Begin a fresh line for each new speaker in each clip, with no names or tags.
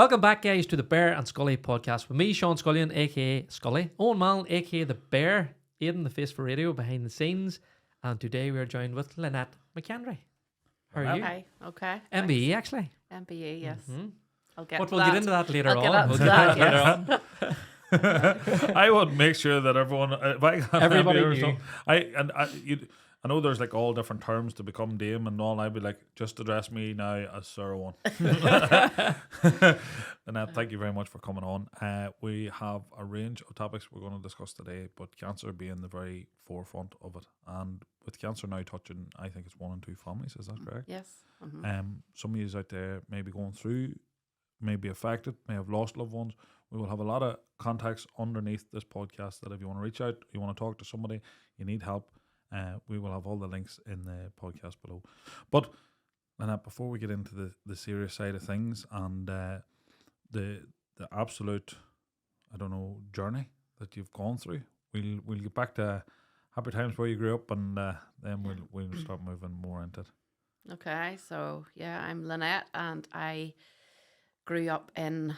Welcome back, guys, to the Bear and Scully podcast with me, Sean Scullion, aka Scully, Owen Mallon, aka the Bear, Aidan, the face for radio behind the scenes, and today we are joined with Lynette McHendry. How are you?
Hi, okay.
MBE, actually.
MBE, yes.
Mm-hmm.
I'll get
But
to
we'll
that.
get into that later
I'll
on.
get
We'll
to
get
that,
into that later on.
I would make sure that everyone, if I got
Everybody
MBA or
knew.
something, I know there's like all different terms to become Dame and all. I'd be like, just address me now as Sarah One. And thank you very much for coming on. We have a range of topics we're going to discuss today, but cancer being the very forefront of it. And with cancer now touching, I think it's 1 in 2 families. Is that correct?
Yes. Mm-hmm.
Some of you out there may be going through, may be affected, may have lost loved ones. We will have a lot of contacts underneath this podcast that if you want to reach out, you want to talk to somebody, you need help, we will have all the links in the podcast below. But Lynette, before we get into the serious side of things and the absolute, journey that you've gone through, we'll get back to happy times where you grew up, and then we'll start moving more into it.
Okay, so yeah, I'm Lynette, and I grew up in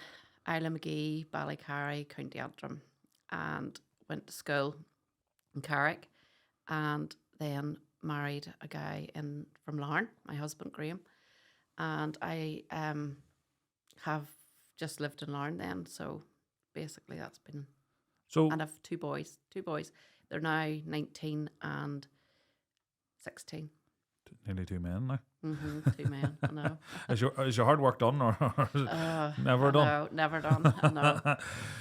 Isla McGee, Ballycarry, County Antrim, and went to school in Carrick, and then married a guy from Larne, my husband Graham, and I have just lived in Larne then. So basically, that's been.
So
and I've two boys. They're now 19 and 16.
nearly 2 men now.
Mm-hmm, 2 men. I know.
Is your hard work done or is it never done?
No, never done. I know.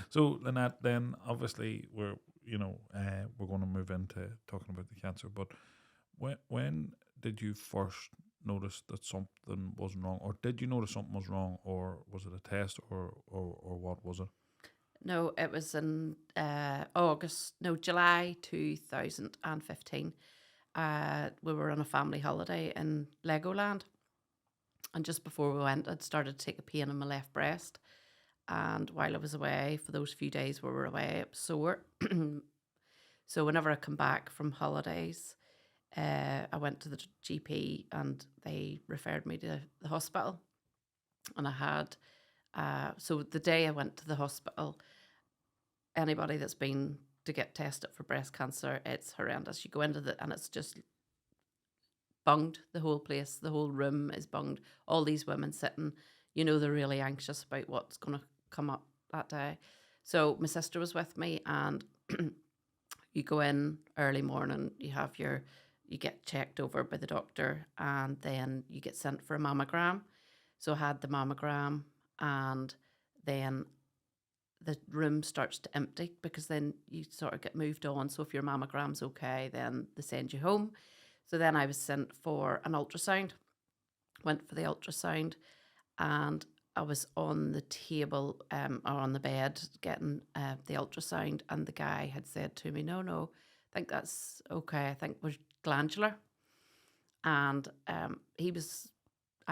So Lynette, then obviously we're going to move into talking about the cancer. But when did you first notice that something was wrong, or did you notice something was wrong, or was it a test, or what was it?
No, it was in July 2015. We were on a family holiday in Legoland, and just before we went, I'd started to take a pain in my left breast, and while I was away, for those few days we were away, it was sore. So whenever I come back from holidays, I went to the GP and they referred me to the hospital, and I had so the day I went to the hospital, anybody that's been to get tested for breast cancer, it's horrendous. You go into and it's just bunged, the whole place, the whole room is bunged. All these women sitting, they're really anxious about what's going to come up that day. So my sister was with me, and you go in early morning, you get checked over by the doctor, and then you get sent for a mammogram. So I had the mammogram, and then the room starts to empty because then you sort of get moved on. So if your mammogram's okay, then they send you home. So then I was sent for an ultrasound, went for the ultrasound, and I was on the table or on the bed getting the ultrasound, and the guy had said to me, no, I think that's okay. I think we're glandular. And I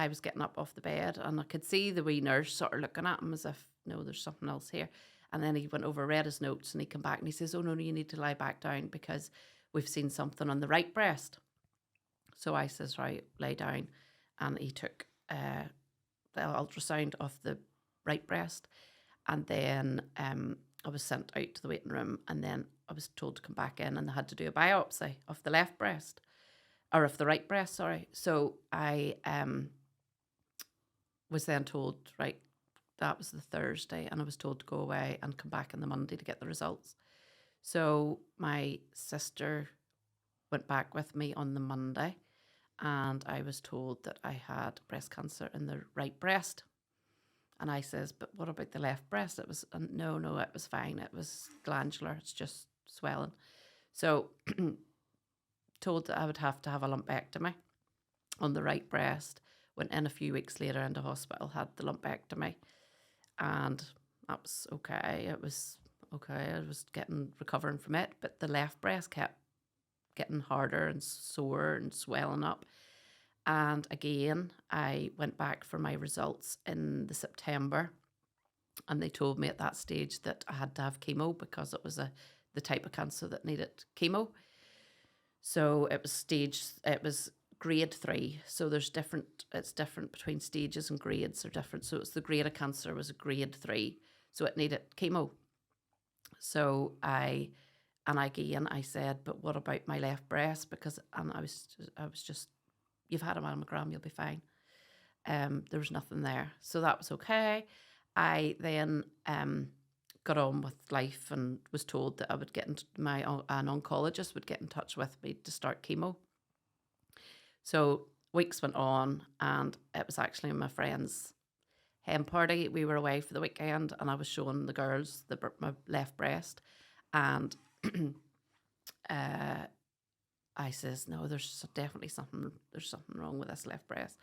was getting up off the bed, and I could see the wee nurse sort of looking at him as if, no, there's something else here. And then he went over, read his notes, and he came back and he says, oh, no, you need to lie back down because we've seen something on the right breast. So I says, right, lay down. And he took the ultrasound of the right breast. And then I was sent out to the waiting room, and then I was told to come back in, and they had to do a biopsy of the left breast, or of the right breast, sorry. So I was then told, right, that was the Thursday, and I was told to go away and come back on the Monday to get the results. So my sister went back with me on the Monday, and I was told that I had breast cancer in the right breast. And I says, but what about the left breast? It was, no, it was fine. It was glandular. It's just swelling. So told that I would have to have a lumpectomy on the right breast. Went in a few weeks later into hospital, had the lumpectomy, and that was okay. It was okay. I was recovering from it, but the left breast kept getting harder and sore and swelling up. And again, I went back for my results in the September, and they told me at that stage that I had to have chemo because it was the type of cancer that needed chemo. So it was grade 3. So there's different, it's different between stages, and grades are different. So it's the grade of cancer was a grade 3. So it needed chemo. So I said, but what about my left breast? Because, and I was just, you've had a mammogram, you'll be fine. There was nothing there. So that was okay. I then got on with life and was told that I would get into an oncologist would get in touch with me to start chemo. So weeks went on, and it was actually my friend's hen party. We were away for the weekend, and I was showing the girls my left breast, and I says, no, there's definitely something wrong with this left breast.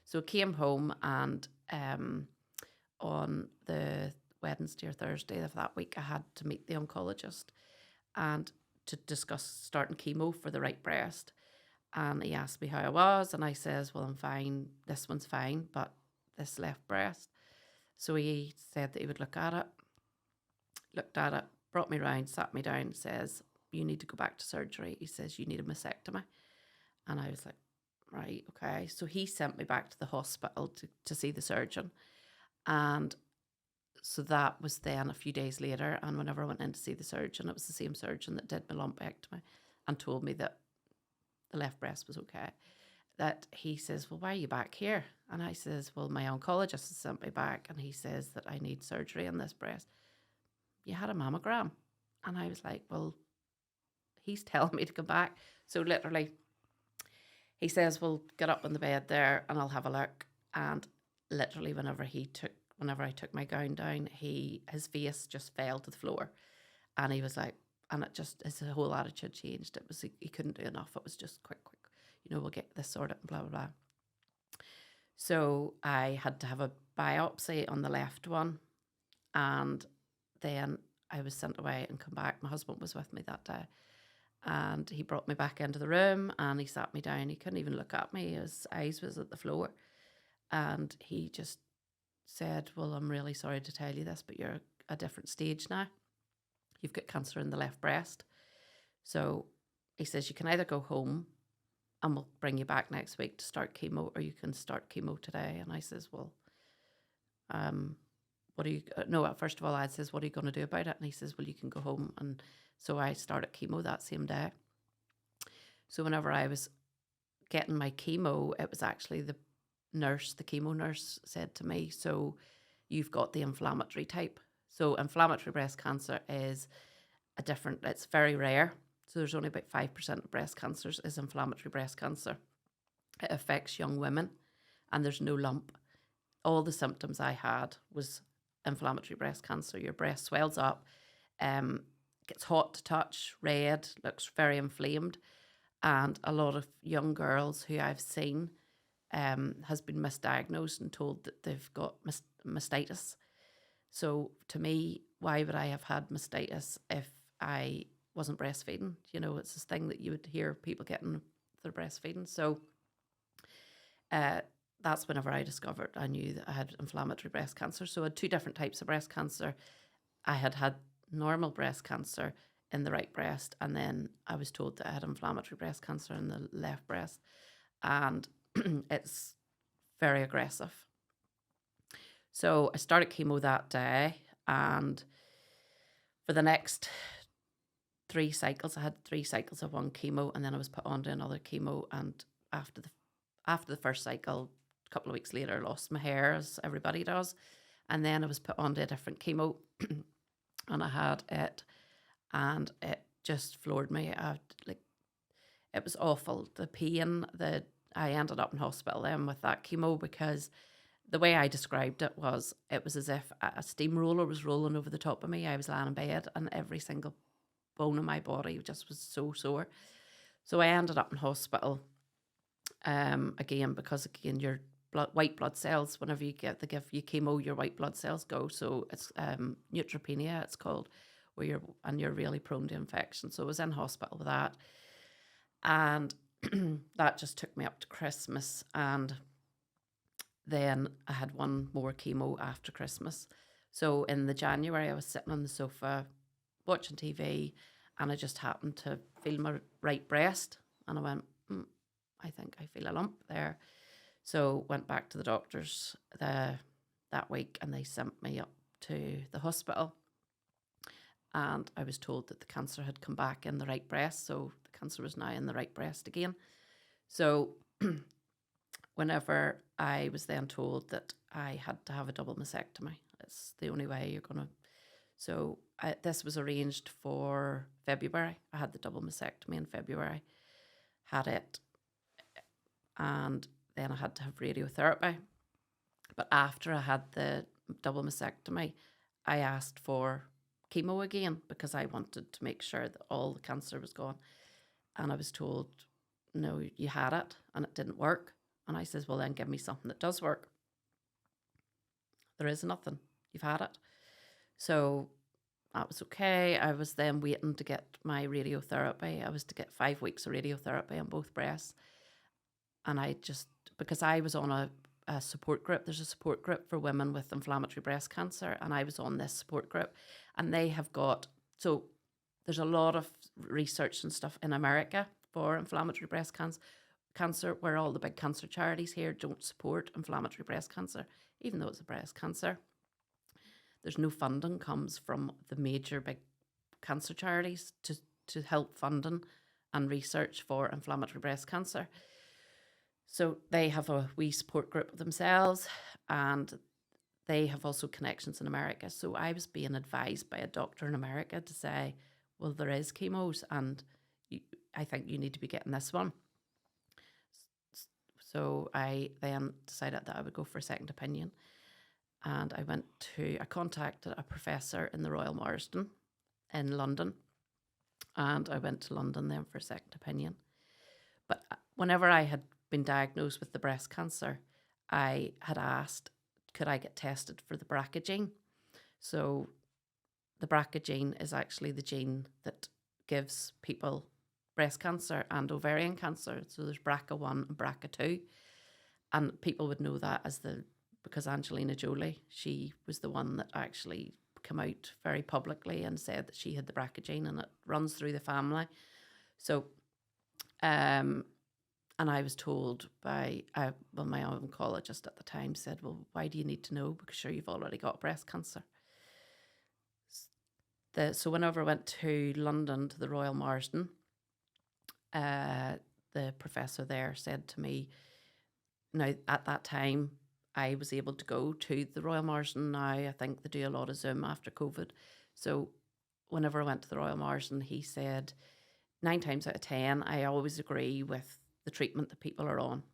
So I came home, and on the Wednesday or Thursday of that week, I had to meet the oncologist and to discuss starting chemo for the right breast. And he asked me how I was, and I says, well, I'm fine. This one's fine, but this left breast. So he said that he would looked at it, brought me round, sat me down, says, you need to go back to surgery. He says, you need a mastectomy. And I was like, right, okay. So he sent me back to the hospital to see the surgeon. And so that was then a few days later. And whenever I went in to see the surgeon, it was the same surgeon that did my lumpectomy and told me that the left breast was okay. That he says, well, why are you back here? And I says, well, my oncologist has sent me back, and he says that I need surgery on this breast. You had a mammogram. And I was like, well, he's telling me to come back. So literally, he says, well, get up on the bed there and I'll have a look. And literally, whenever I took my gown down, his face just fell to the floor. And he was like, and it just, his whole attitude changed. It was, he couldn't do enough. It was just quick, we'll get this sorted and blah, blah, blah. So I had to have a biopsy on the left one. And then I was sent away and come back. My husband was with me that day. And he brought me back into the room, and he sat me down. He couldn't even look at me. His eyes was at the floor. And he just said, well, I'm really sorry to tell you this, but you're a different stage now. You've got cancer in the left breast. So he says, you can either go home and we'll bring you back next week to start chemo, or you can start chemo today. And I says, well, first of all, I says, what are you going to do about it? And he says, well, you can go home. And so I started chemo that same day. So whenever I was getting my chemo, it was actually the chemo nurse said to me, so you've got the inflammatory type. So inflammatory breast cancer is it's very rare. So there's only about 5% of breast cancers is inflammatory breast cancer. It affects young women, and there's no lump. All the symptoms I had was inflammatory breast cancer. Your breast swells up, gets hot to touch, red, looks very inflamed. And a lot of young girls who I've seen has been misdiagnosed and told that they've got mastectomy. So to me, why would I have had mastectomy if I wasn't breastfeeding? You know, it's this thing that you would hear people getting their breastfeeding. So that's whenever I discovered, I knew that I had inflammatory breast cancer. So I had two different types of breast cancer. I had normal breast cancer in the right breast, and then I was told that I had inflammatory breast cancer in the left breast. And it's very aggressive. So I started chemo that day, and for the next 3 cycles, I had 3 cycles of one chemo, and then I was put on to another chemo. And after the first cycle, a couple of weeks later, I lost my hair, as everybody does. And then I was put on to a different chemo, and I had it, and it just floored me. It was awful. The pain, I ended up in hospital then with that chemo, because the way I described it was as if a steamroller was rolling over the top of me. I was lying in bed, and every single bone in my body just was so sore. So I ended up in hospital again, because your white blood cells, whenever they give you chemo, your white blood cells go. So it's neutropenia, it's called, where you're really prone to infection. So I was in hospital with that, and that just took me up to Christmas. And then I had one more chemo after Christmas. So in the January, I was sitting on the sofa watching TV, and I just happened to feel my right breast, and I went, I think I feel a lump there. So went back to the doctors that week, and they sent me up to the hospital. And I was told that the cancer had come back in the right breast, so the cancer was now in the right breast again. So whenever I was then told that I had to have a double mastectomy, it's the only way you're going to. So this was arranged for February. I had the double mastectomy in February, had it, and then I had to have radiotherapy. But after I had the double mastectomy, I asked for chemo again because I wanted to make sure that all the cancer was gone. And I was told, no, you had it and it didn't work. And I says, well, then give me something that does work. There is nothing. You've had it. So that was okay. I was then waiting to get my radiotherapy. I was to get 5 weeks of radiotherapy on both breasts. And I just, because I was on a support group, there's a support group for women with inflammatory breast cancer. And I was on this support group, and they have got, so there's a lot of research and stuff in America for inflammatory breast cancer, where all the big cancer charities here don't support inflammatory breast cancer, even though it's a breast cancer. There's no funding comes from the major big cancer charities to help funding and research for inflammatory breast cancer. So they have a wee support group themselves, and they have also connections in America. So I was being advised by a doctor in America to say, well, there is chemos, and I think you need to be getting this one. So I then decided that I would go for a second opinion. And I contacted a professor in the Royal Marsden in London. And I went to London then for a second opinion. But whenever I had been diagnosed with the breast cancer, I had asked, could I get tested for the BRCA gene? So the BRCA gene is actually the gene that gives people breast cancer and ovarian cancer. So there's BRCA1 and BRCA2. And people would know that because Angelina Jolie, she was the one that actually came out very publicly and said that she had the BRCA gene, and it runs through the family. So, and I was told by, my oncologist at the time said, well, why do you need to know? Because sure, you've already got breast cancer. So whenever I went to London to the Royal Marsden, the professor there said to me, now at that time, I was able to go to the Royal Marsden. Now I think they do a lot of Zoom after COVID. So whenever I went to the Royal Marsden, he said 9 times out of 10, I always agree with the treatment that people are on.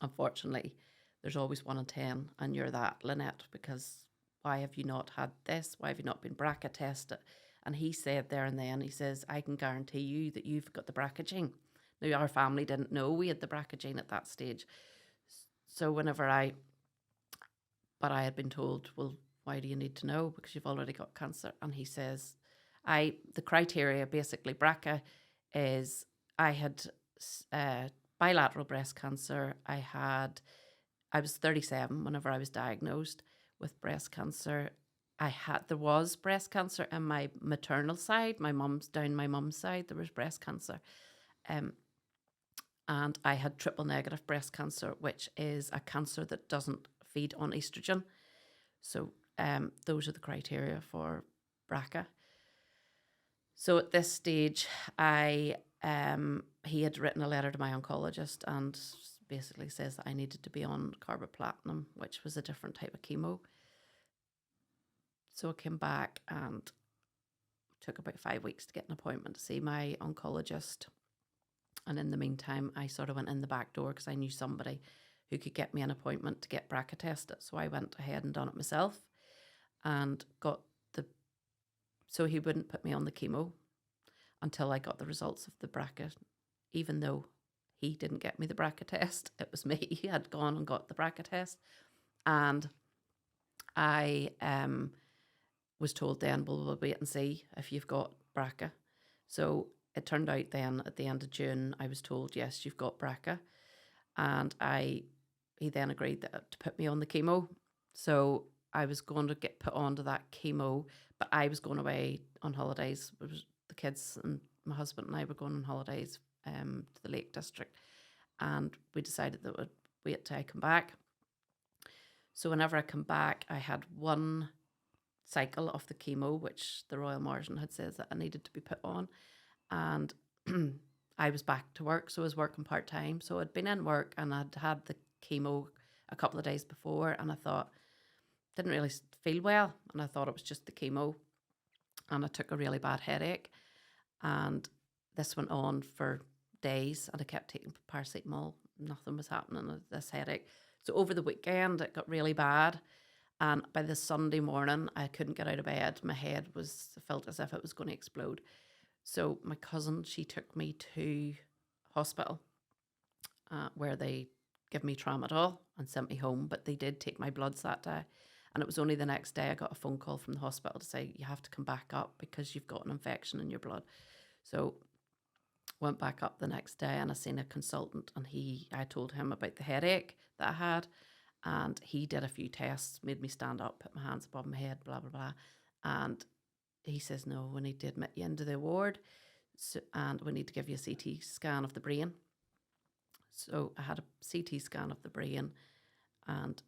Unfortunately, there's always 1 in 10, and you're that, Lynette, because why have you not had this? Why have you not been BRCA tested? And he said there and then, he says, I can guarantee you that you've got the BRCA gene. Now, our family didn't know we had the BRCA gene at that stage. So whenever I had been told, well, why do you need to know? Because you've already got cancer. And he says, the criteria, basically, BRCA is, I had bilateral breast cancer. I was 37 whenever I was diagnosed with breast cancer. There was breast cancer in my maternal side, down my mum's side, there was breast cancer. And I had triple negative breast cancer, which is a cancer that doesn't feed on estrogen. So those are the criteria for BRCA. So at this stage, he had written a letter to my oncologist and basically says that I needed to be on carboplatin, which was a different type of chemo. So I came back and took about 5 weeks to get an appointment to see my oncologist. And in the meantime, I sort of went in the back door because I knew somebody who could get me an appointment to get BRCA tested. So I went ahead and done it myself and so he wouldn't put me on the chemo until I got the results of the BRCA, even though he didn't get me the BRCA test. It was me. He had gone and got the BRCA test. And I was told then, well, we'll wait and see if you've got BRCA. So it turned out then at the end of June, I was told, yes, you've got BRCA. And he then agreed to put me on the chemo. So I was going to get put onto that chemo, but I was going away on holidays. It was the kids and my husband and I were going on holidays to the Lake District. and we decided that we'd wait till I come back. So whenever I come back, I had one cycle of the chemo, which the Royal Marsden had said that I needed to be put on, and I was back to work, so I was working part-time. So I'd been in work and I'd had the chemo a couple of days before, and I thought, didn't really feel well, and I thought it was just the chemo, and I took a really bad headache, and this went on for days, and I kept taking paracetamol. Nothing was happening with this headache. So over the weekend, it got really bad, and by the Sunday morning, I couldn't get out of bed. My head felt as if it was going to explode. So my cousin, she took me to hospital where they give me tramadol and sent me home, but they did take my bloods that day. And it was only the next day I got a phone call from the hospital to say, you have to come back up because you've got an infection in your blood. So went back up the next day and I seen a consultant, and I told him about the headache that I had, and he did a few tests, made me stand up, put my hands above my head, blah, blah, blah. And he says, no, we need to admit you into the ward, and we need to give you a CT scan of the brain. So I had a CT scan of the brain, and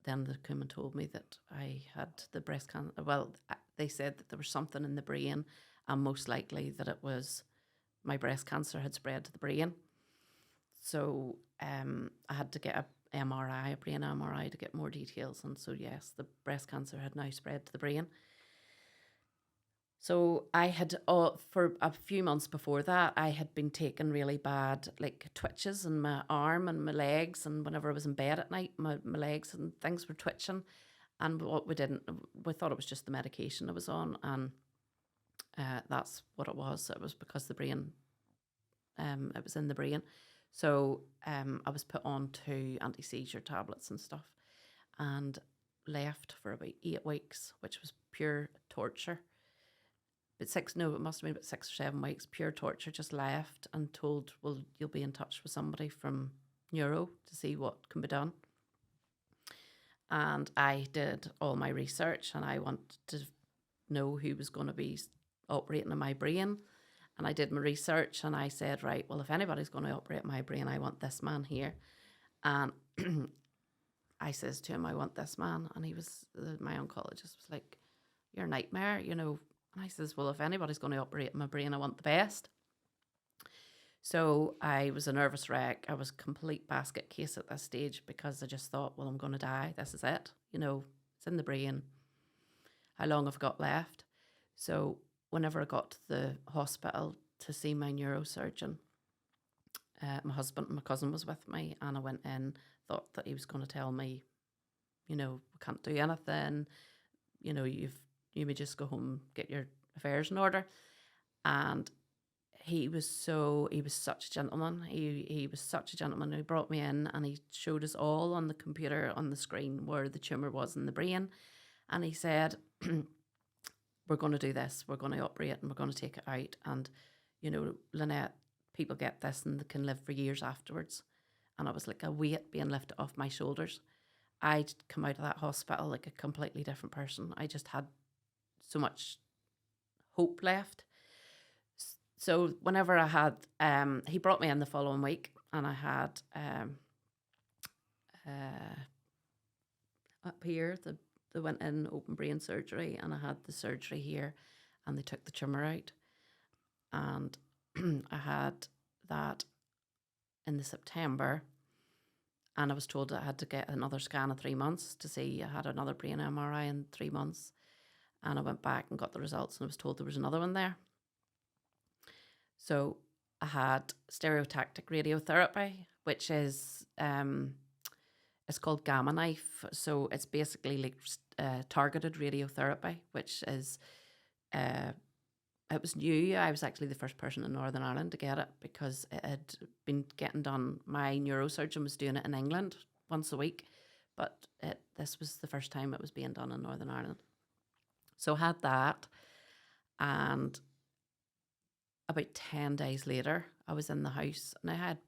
then they came and told me that I had the breast cancer. Well, they said that there was something in the brain, and most likely that it was my breast cancer had spread to the brain. So I had to get a brain MRI to get more details. And so, yes, the breast cancer had now spread to the brain. So I had, for a few months before that, I had been taking really bad twitches in my arm and my legs. And whenever I was in bed at night, my legs and things were twitching. And we thought it was just the medication I was on. And that's what it was. It was because the brain, it was in the brain. So I was put on to anti-seizure tablets and stuff, and left for about 8 weeks, which was pure torture. But it must have been about 6 or 7 weeks, pure torture. Just left and told, well, you'll be in touch with somebody from neuro to see what can be done. And I did all my research, and I wanted to know who was going to be operating on my brain. And I did my research, and I said, right, well, if anybody's going to operate my brain, I want this man here. And I says to him, I want this man. And my oncologist was like, you're a nightmare, you know. And I says, well, if anybody's going to operate my brain, I want the best. So I was a nervous wreck. I was a complete basket case at this stage, because I just thought, well, I'm going to die. This is it. You know, it's in the brain. How long have I got left? So whenever I got to the hospital to see my neurosurgeon, my husband and my cousin was with me, and I went in, thought that he was going to tell me, you know, we can't do anything. You know, you may just go home, get your affairs in order. And he was such a gentleman. He was such a gentleman. He brought me in, and he showed us all on the computer, on the screen, where the tumour was in the brain. And he said, we're going to do this. We're going to operate, and we're going to take it out. And, you know, Lynette, people get this and they can live for years afterwards. And it was like a weight being lifted off my shoulders. I'd come out of that hospital like a completely different person. I just had so much hope left. So whenever I had, he brought me in the following week, and I had up here, they went in open brain surgery, and I had the surgery here, and they took the tumour out. And I had that in the September, and I was told that I had to get another scan in 3 months to see I had another brain MRI in 3 months. And I went back and got the results, and I was told there was another one there. So I had stereotactic radiotherapy, which is it's called gamma knife. So it's basically like targeted radiotherapy, which is it was new. I was actually the first person in Northern Ireland to get it, because it had been getting done. My neurosurgeon was doing it in England once a week, but this was the first time it was being done in Northern Ireland. So I had that, and about 10 days later, I was in the house, and I had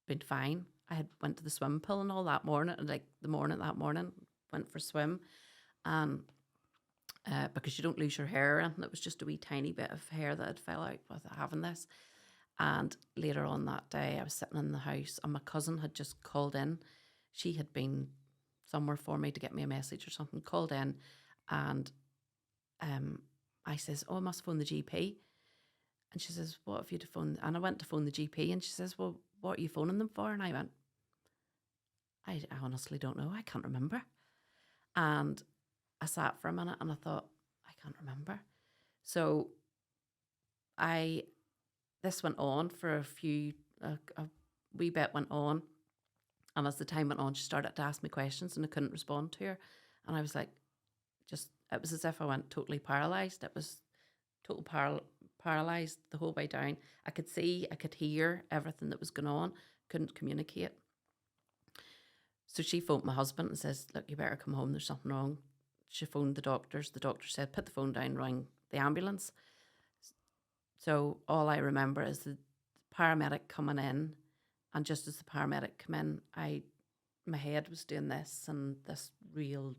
been fine. I had went to the swim pool and all that morning, that morning, went for a swim, because you don't lose your hair, and it was just a wee tiny bit of hair that had fell out with having this. And later on that day, I was sitting in the house and my cousin had just called in. She had been somewhere for me to get me a message or something, called in, and I says, oh, I must phone the GP. And she says, what have you to phone? And I went to phone the GP and she says, well, what are you phoning them for? And I went, I honestly don't know. I can't remember. And I sat for a minute and I thought, I can't remember. So this went on for a wee bit went on. And as the time went on, she started to ask me questions and I couldn't respond to her. And I was like, it was as if I went totally paralysed. It was total paralysed the whole way down. I could see, I could hear everything that was going on, couldn't communicate. So she phoned my husband and says, look, you better come home, there's something wrong. She phoned the doctors. The doctor said, put the phone down, rang the ambulance. So all I remember is the paramedic coming in, and just as the paramedic came in, my head was doing this, and this real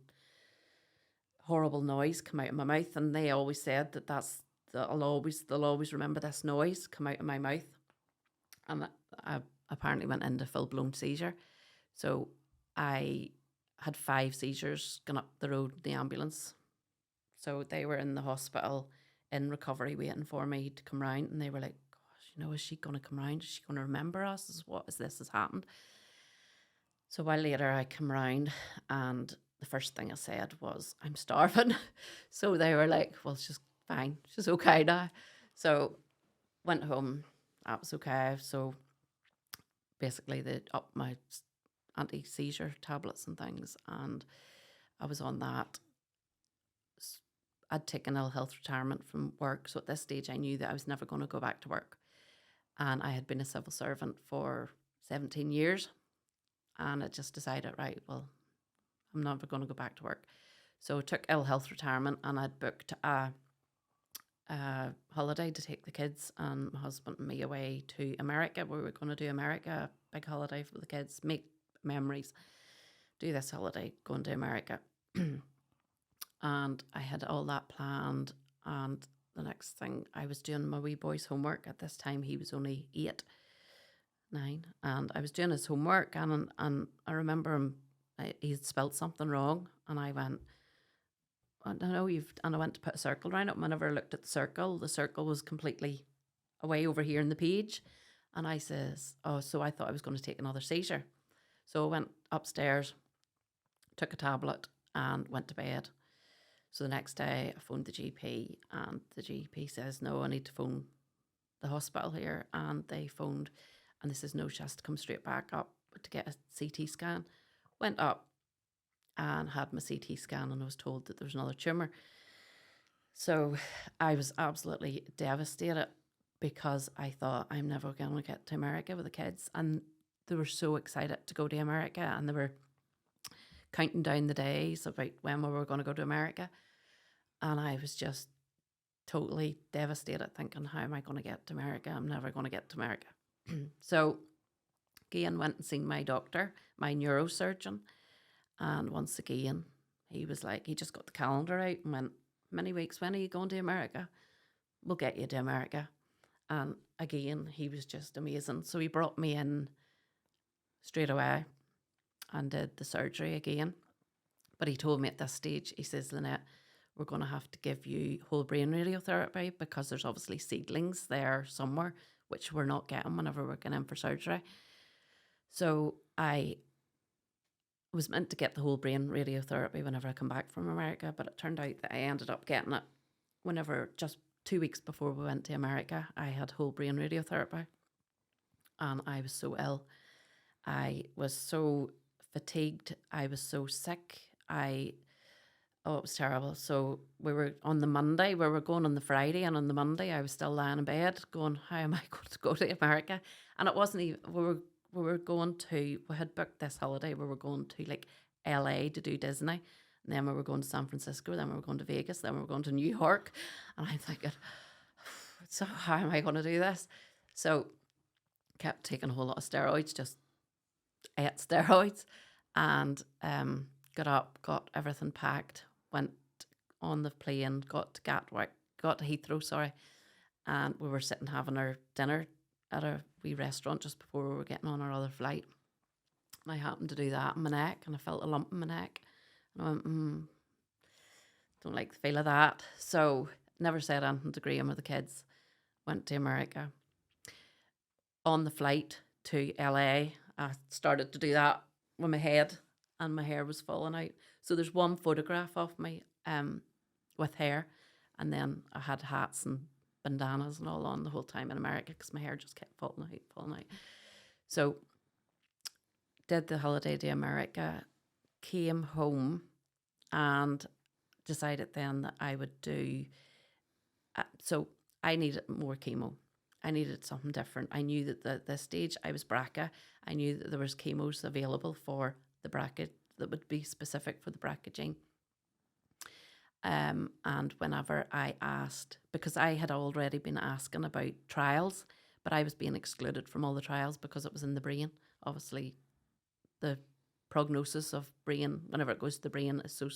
horrible noise come out of my mouth. And they always said they'll always remember this noise come out of my mouth. And I apparently went into full-blown seizure. So I had 5 seizures going up the road, the ambulance. So they were in the hospital in recovery waiting for me to come round, and they were like, gosh, is she going to come round? Is she going to remember us? What is this has happened? So a while later I come round, and the first thing I said was, I'm starving. So they were like, well, she's fine. She's okay now. So went home. That was okay. So basically they upped my anti-seizure tablets and things, and I was on that. I'd taken ill health retirement from work, so at this stage I knew that I was never going to go back to work. And I had been a civil servant for 17 years, and I just decided, right, well, I'm never going to go back to work. So I took ill health retirement, and I'd booked a holiday to take the kids and my husband and me away to America. We were going to do America, a big holiday for the kids, make memories, do this holiday, going to America. And I had all that planned, and the next thing, I was doing my wee boy's homework. At this time he was only 8, 9, and I was doing his homework, and I remember him, he'd spelled something wrong, and I went, I don't know, and I went to put a circle around it, and whenever I looked at the circle was completely away over here in the page, and I says, oh, so I thought I was going to take another seizure. So I went upstairs, took a tablet, and went to bed. So the next day I phoned the GP, and the GP says, no, I need to phone the hospital here. And they phoned, and they says, no, she has to come straight back up to get a CT scan. Went up and had my CT scan, and I was told that there was another tumour. So I was absolutely devastated, because I thought, I'm never going to get to America with the kids. And they were so excited to go to America, and they were counting down the days about when we were going to go to America. And I was just totally devastated, thinking, how am I going to get to America? I'm never going to get to America. So again, went and seen my doctor, my neurosurgeon. And once again, he was like, he just got the calendar out and went, many weeks, when are you going to America? We'll get you to America. And again, he was just amazing. So he brought me in straight away and did the surgery again. But he told me at this stage, he says, Lynette, we're going to have to give you whole brain radiotherapy, because there's obviously seedlings there somewhere, which we're not getting whenever we're going in for surgery. So I was meant to get the whole brain radiotherapy whenever I come back from America, but it turned out that I ended up getting it whenever, just 2 weeks before we went to America. I had whole brain radiotherapy, and I was so ill. I was so fatigued. I was so sick. It was terrible. So we were on the Monday, we were going on the Friday, and on the Monday I was still lying in bed going, how am I going to go to America? And it wasn't even, we had booked this holiday, we were going to like LA to do Disney, and then we were going to San Francisco, then we were going to Vegas, then we were going to New York. And I'm thinking, so how am I going to do this? So kept taking a whole lot of steroids, just ate steroids, and got up, got everything packed, went on the plane, got to Heathrow, and we were sitting having our dinner at a wee restaurant just before we were getting on our other flight. And I happened to do that in my neck, and I felt a lump in my neck. And I went, don't like the feel of that. So never said anything to Graham or the kids. Went to America. On the flight to LA, I started to do that with my head, and my hair was falling out. So there's one photograph of me with hair, and then I had hats and bandanas and all on the whole time in America because my hair just kept falling out. So did the holiday to America, came home, and decided then that I would do. So I needed more chemo. I needed something different. I knew that at this stage I was BRCA. I knew that there was chemos available for the BRCA that would be specific for the BRCA gene. And whenever I asked, because I had already been asking about trials, but I was being excluded from all the trials because it was in the brain. Obviously, the prognosis of brain, whenever it goes to the brain, is so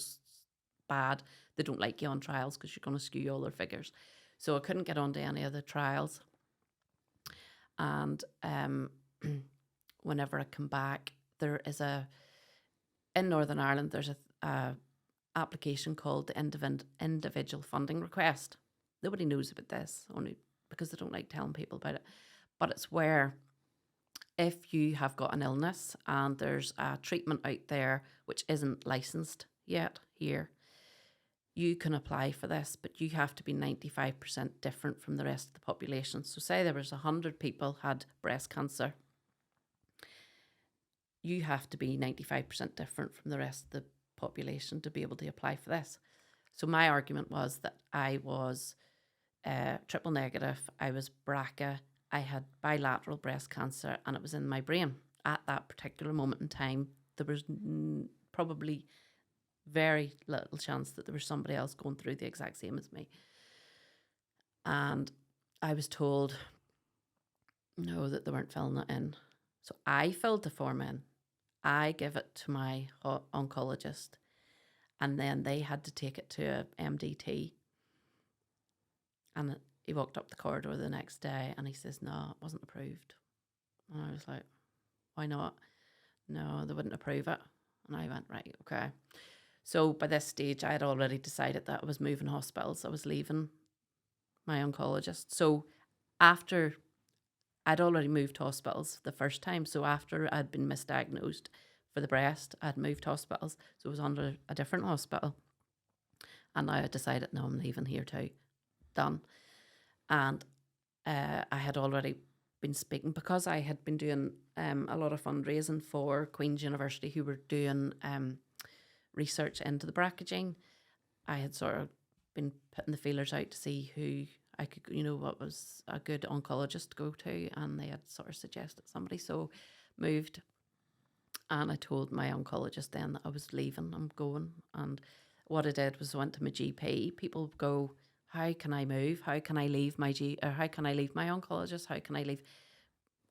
bad. They don't like you on trials because you're going to skew all their figures. So I couldn't get onto any of the trials. And whenever I come back, there is in Northern Ireland, there's a application called the individual funding request. Nobody knows about this, only because they don't like telling people about it. But it's where if you have got an illness and there's a treatment out there which isn't licensed yet here, you can apply for this, but you have to be 95% different from the rest of the population. So say there was 100 people had breast cancer. You have to be 95% different from the rest of the population to be able to apply for this. So my argument was that I was triple negative, I was BRCA, I had bilateral breast cancer, and it was in my brain. At that particular moment in time, there was probably very little chance that there was somebody else going through the exact same as me. And I was told, no, that they weren't filling it in. So I filled the form in. I give it to my oncologist, and then they had to take it to a MDT. And he walked up the corridor the next day and he says, no, it wasn't approved. And I was like, why not? No, they wouldn't approve it. And I went, right, okay. So by this stage, I had already decided that I was moving hospitals. I was leaving my oncologist. So after I'd already moved hospitals the first time. So after I'd been misdiagnosed for the breast, I'd moved hospitals. So it was under a different hospital. And now I decided, no, I'm leaving here too. Done. And I had already been speaking, because I had been doing a lot of fundraising for Queen's University, who were doing research into the BRCA gene. I had sort of been putting the feelers out to see who I could, what was a good oncologist to go to, and they had sort of suggested somebody. So moved, and I told my oncologist then that I was leaving, I'm going. And what I did was I went to my GP. People go, how can I move? How can I leave my how can I leave my oncologist? How can I leave?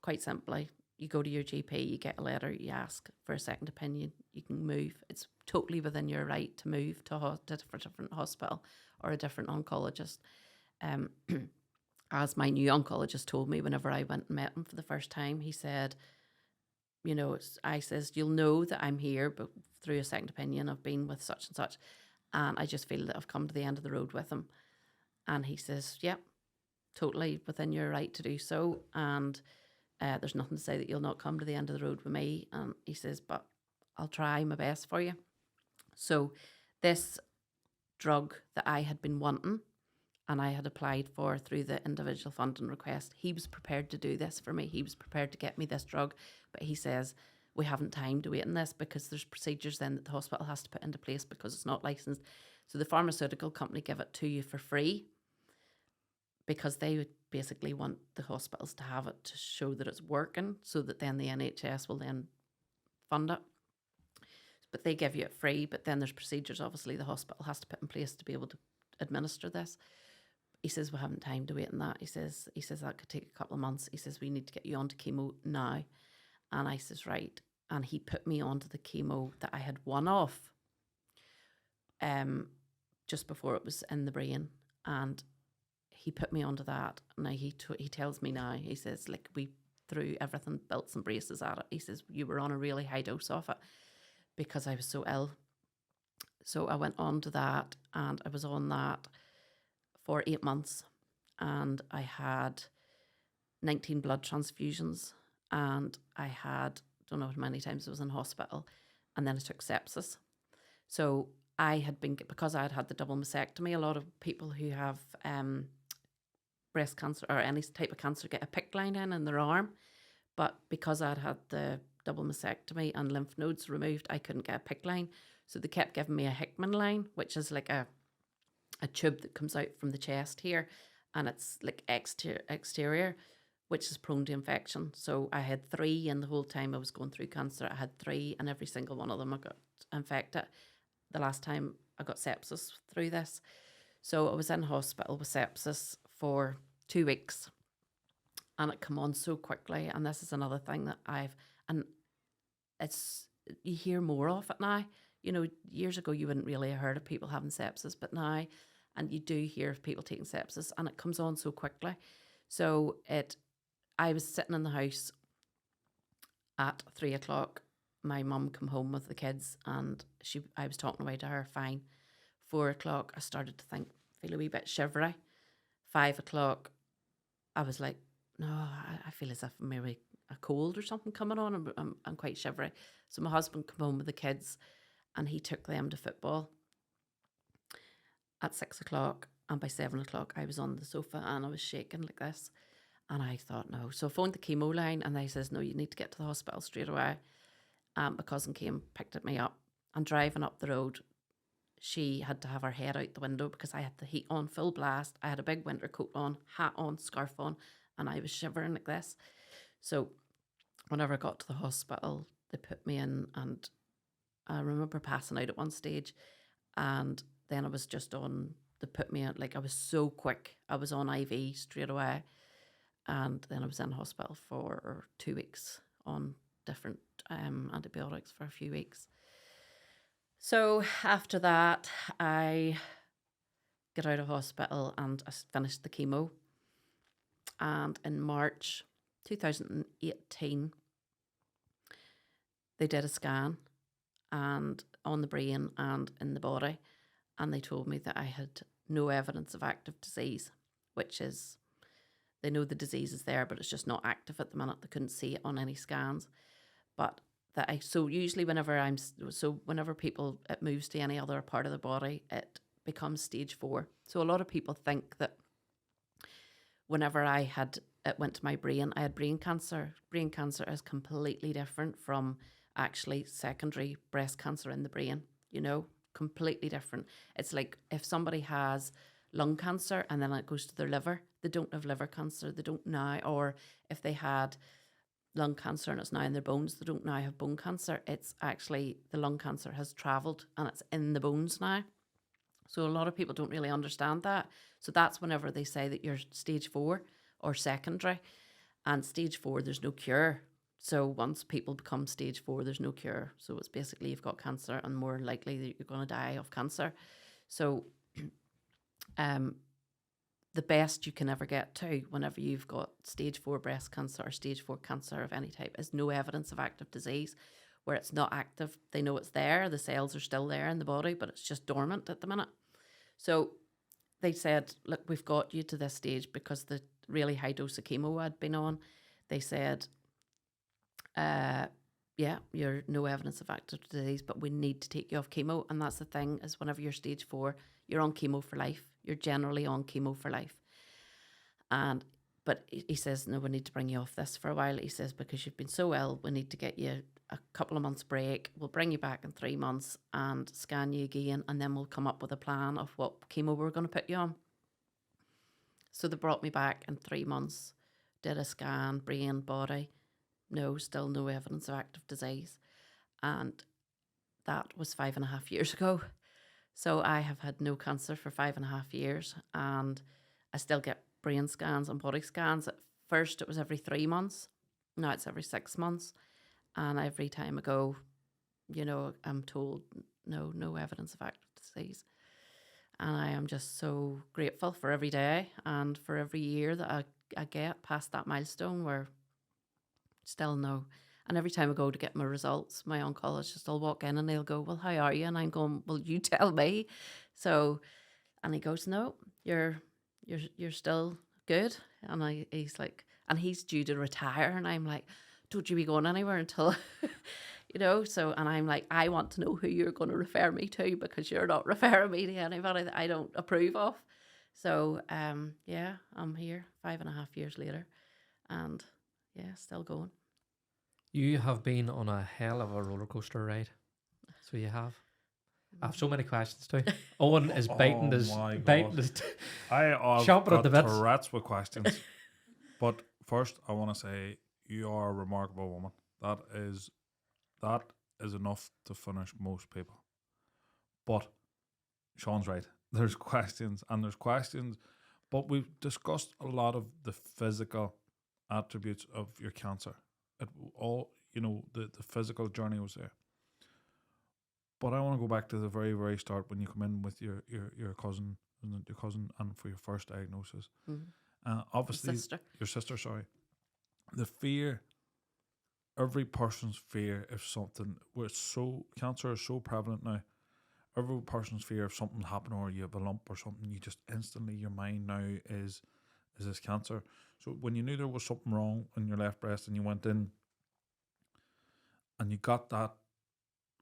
Quite simply, you go to your GP, you get a letter, you ask for a second opinion, you can move. It's totally within your right to move to a different hospital or a different oncologist. As my new oncologist told me whenever I went and met him for the first time, he said, I says, you'll know that I'm here, but through a second opinion, I've been with such and such. And I just feel that I've come to the end of the road with him. And he says, yep, totally within your right to do so. And there's nothing to say that you'll not come to the end of the road with me. And he says, but I'll try my best for you. So this drug that I had been wanting and I had applied for through the individual funding request, he was prepared to do this for me. He was prepared to get me this drug. But he says, we haven't time to wait on this because there's procedures then that the hospital has to put into place because it's not licensed. So the pharmaceutical company give it to you for free, because they would basically want the hospitals to have it to show that it's working, so that then the NHS will then fund it. But they give you it free, but then there's procedures obviously the hospital has to put in place to be able to administer this. He says, we haven't time to wait on that. He says that could take a couple of months. He says, we need to get you onto chemo now. And I says, right. And he put me onto the chemo that I had one off just before it was in the brain. And he put me onto that. Now he tells me now, he says, like, we threw everything, belts and braces at it. He says, you were on a really high dose of it because I was so ill. So I went on to that, and I was on that for 8 months, and I had 19 blood transfusions, and I had, don't know how many times I was in hospital, and then I took sepsis. So I had been, because I had had the double mastectomy, a lot of people who have breast cancer or any type of cancer get a PICC line in their arm, but because I'd had the double mastectomy and lymph nodes removed, I couldn't get a PICC line. So they kept giving me a Hickman line, which is like a tube that comes out from the chest here, and it's like exterior, which is prone to infection. So I had 3, and the whole time I was going through cancer, I had 3, and every single one of them I got infected. The last time I got sepsis through this. So I was in hospital with sepsis for 2 weeks, and it came on so quickly. And this is another thing that and you hear more of it now. You know, years ago, you wouldn't really have heard of people having sepsis, but now, and you do hear of people taking sepsis, and it comes on so quickly. So I was sitting in the house at 3 o'clock. My mum come home with the kids, and I was talking away to her, fine. 4 o'clock, I started to feel a wee bit shivery. 5 o'clock, I was like, no, I feel as if maybe a cold or something coming on. I'm quite shivery. So my husband come home with the kids, and he took them to football at 6 o'clock. And by 7 o'clock, I was on the sofa, and I was shaking like this. And I thought, no. So I phoned the chemo line, and they says, no, you need to get to the hospital straight away. My cousin came, picked me up, and driving up the road, she had to have her head out the window because I had the heat on full blast. I had a big winter coat on, hat on, scarf on, and I was shivering like this. So whenever I got to the hospital, they put me in, and I remember passing out at one stage, and then I was just on, they put me in, like, I was so quick. I was on IV straight away, and then I was in hospital for 2 weeks on different antibiotics for a few weeks. So after that, I got out of hospital and I finished the chemo. And in March 2018, they did a scan and on the brain and in the body, and they told me that I had no evidence of active disease, which is, they know the disease is there, but it's just not active at the minute. They couldn't see it on any scans. But so usually whenever people, it moves to any other part of the body, it becomes stage 4. So a lot of people think that whenever it went to my brain, I had brain cancer. Brain cancer is completely different from actually secondary breast cancer in the brain, completely different. It's like if somebody has lung cancer and then it goes to their liver, they don't have liver cancer, they don't now, or if they had lung cancer and it's now in their bones, they don't now have bone cancer. It's actually the lung cancer has travelled and it's in the bones now. So a lot of people don't really understand that. So that's whenever they say that you're stage 4 or secondary, and stage 4, there's no cure. So once people become stage 4, there's no cure. So it's basically you've got cancer and more likely that you're going to die of cancer. So the best you can ever get to whenever you've got stage 4 breast cancer or stage 4 cancer of any type is no evidence of active disease. Where it's not active, they know it's there, the cells are still there in the body, but it's just dormant at the minute. So they said, look, we've got you to this stage because the really high dose of chemo I'd been on. They said, yeah, you're no evidence of active disease, but we need to take you off chemo. And that's the thing, is whenever you're stage 4, you're on chemo for life. You're generally on chemo for life. But he says, no, we need to bring you off this for a while. He says, because you've been so ill, we need to get you a couple of months break. We'll bring you back in 3 months and scan you again, and then we'll come up with a plan of what chemo we're going to put you on. So they brought me back in 3 months, did a scan, brain, body. No, still no evidence of active disease. And that was 5.5 years ago. So I have had no cancer for 5.5 years, and I still get brain scans and body scans. At first it was every 3 months. Now it's every 6 months. And every time I go, I'm told no evidence of active disease. And I am just so grateful for every day and for every year that I get past that milestone where still no. And every time I go to get my results, my oncologist will walk in and they'll go, well, how are you? And I'm going, well, you tell me. So, and he goes, no, you're still good. And he's like, and he's due to retire. And I'm like, don't you be going anywhere until, so, and I'm like, I want to know who you're going to refer me to because you're not referring me to anybody that I don't approve of. So, yeah, I'm here 5.5 years later and yeah, still going.
You have been on a hell of a roller coaster ride. So you have. I have so many questions too. Owen is biting his
my
biting
God.
his
I have
chomping at
got
the bits.
Tourette's with questions. But first, I want to say you are a remarkable woman. That is enough to finish most people. But Sean's right. There's questions, but we've discussed a lot of the physical attributes of your cancer. It all, the physical journey was there. But I want to go back to the very, very start when you come in with your cousin, and for your first diagnosis. Obviously, your sister, sorry. The fear, every person's fear if something, cancer is so prevalent now, every person's fear if something happened or you have a lump or something, you just instantly, your mind now is this cancer. So when you knew there was something wrong in your left breast and you went in and you got that,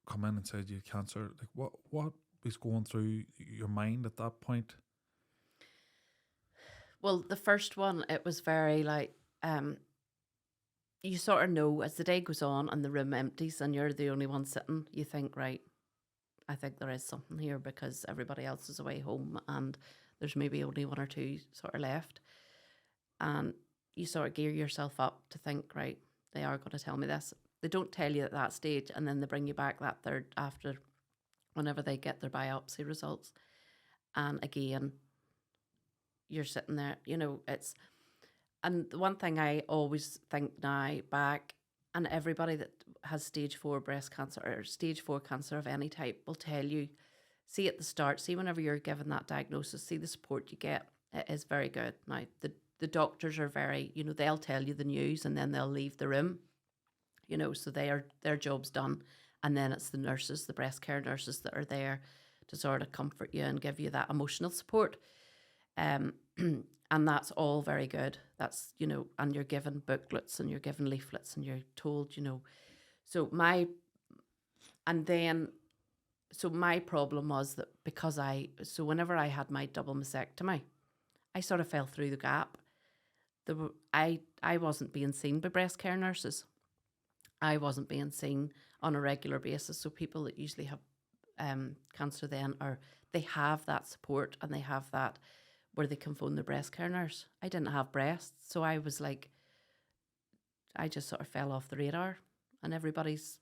come in and said you had cancer, like what was going through your mind at that point?
Well, the first one, it was very like, you sort of know as the day goes on and the room empties and you're the only one sitting, you think, right, I think there is something here because everybody else is away home and there's maybe only one or two sort of left. And you sort of gear yourself up to think, right, they are going to tell me this. They don't tell you at that stage and then they bring you back that third after whenever they get their biopsy results. And again, you're sitting there, and the one thing I always think now back, and everybody that has stage 4 breast cancer or stage 4 cancer of any type will tell you, see at the start, see whenever you're given that diagnosis, see the support you get. It is very good. Now, the doctors are very, they'll tell you the news and then they'll leave the room, so their job's done. And then it's the nurses, the breast care nurses that are there to sort of comfort you and give you that emotional support. And that's all very good. That's, and you're given booklets and you're given leaflets and you're told, So my problem was that because whenever I had my double mastectomy, I sort of fell through the gap. I wasn't being seen by breast care nurses. I wasn't being seen on a regular basis. So people that usually have cancer they have that support and they have that where they can phone their breast care nurse. I didn't have breasts, so I was like, I just sort of fell off the radar and everybody's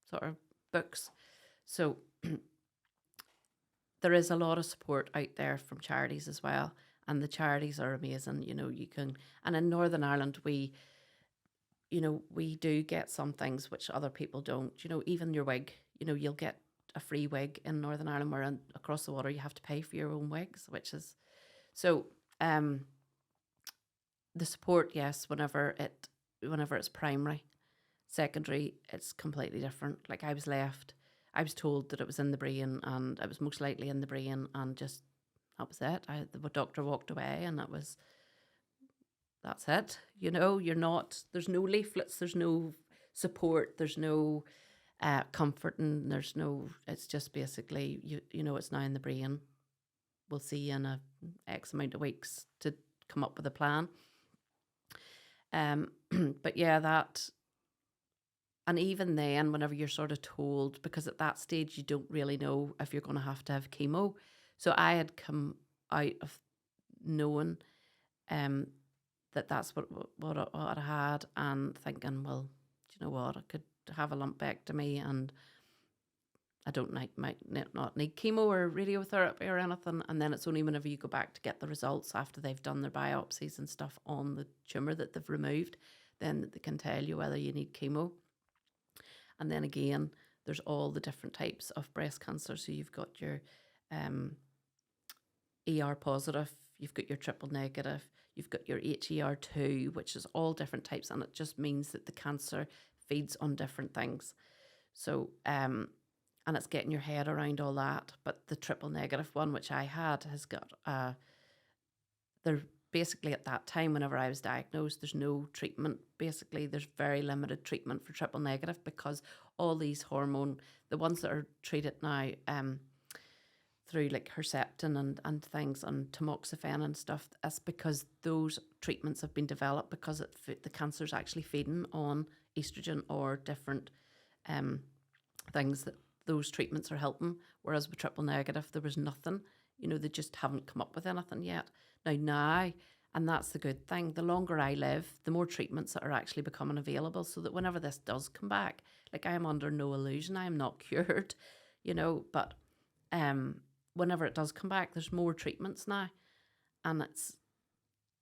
sort of books. So there is a lot of support out there from charities as well, and the charities are amazing. You can, and in Northern Ireland, we do get some things which other people don't. Even your wig, you'll get a free wig in Northern Ireland, where across the water you have to pay for your own wigs, which is so. The support, yes, whenever it's primary, secondary, it's completely different. Like I was told that it was in the brain, and it was most likely in the brain, and just that was it. The doctor walked away, and that's it. You're not. There's no leaflets. There's no support. There's no comforting. There's no. It's just basically it's now in the brain. We'll see you in a X amount of weeks to come up with a plan. But yeah, that, and even then, whenever you're sort of told, because at that stage you don't really know if you're going to have chemo. So I had come out of knowing that's what I had, and thinking, well, do you know what, I could have a lumpectomy and I might not need chemo or radiotherapy or anything. And then it's only whenever you go back to get the results after they've done their biopsies and stuff on the tumour that they've removed, then they can tell you whether you need chemo. And then again, there's all the different types of breast cancer. So you've got your ER positive, you've got your triple negative, you've got your HER2, which is all different types, and it just means that the cancer feeds on different things. So, and it's getting your head around all that. But the triple negative one, which I had, has got, they're basically at that time, whenever I was diagnosed, there's no treatment. Basically, there's very limited treatment for triple negative because all these hormone, the ones that are treated now, through like Herceptin and things and tamoxifen and stuff, that's because those treatments have been developed because the cancer's actually feeding on estrogen or different things that those treatments are helping. Whereas with triple negative, there was nothing. You know, they just haven't come up with anything yet. Now, and that's the good thing, the longer I live, the more treatments that are actually becoming available, so that whenever this does come back, like, I am under no illusion, I am not cured, you know, but whenever it does come back, there's more treatments now, and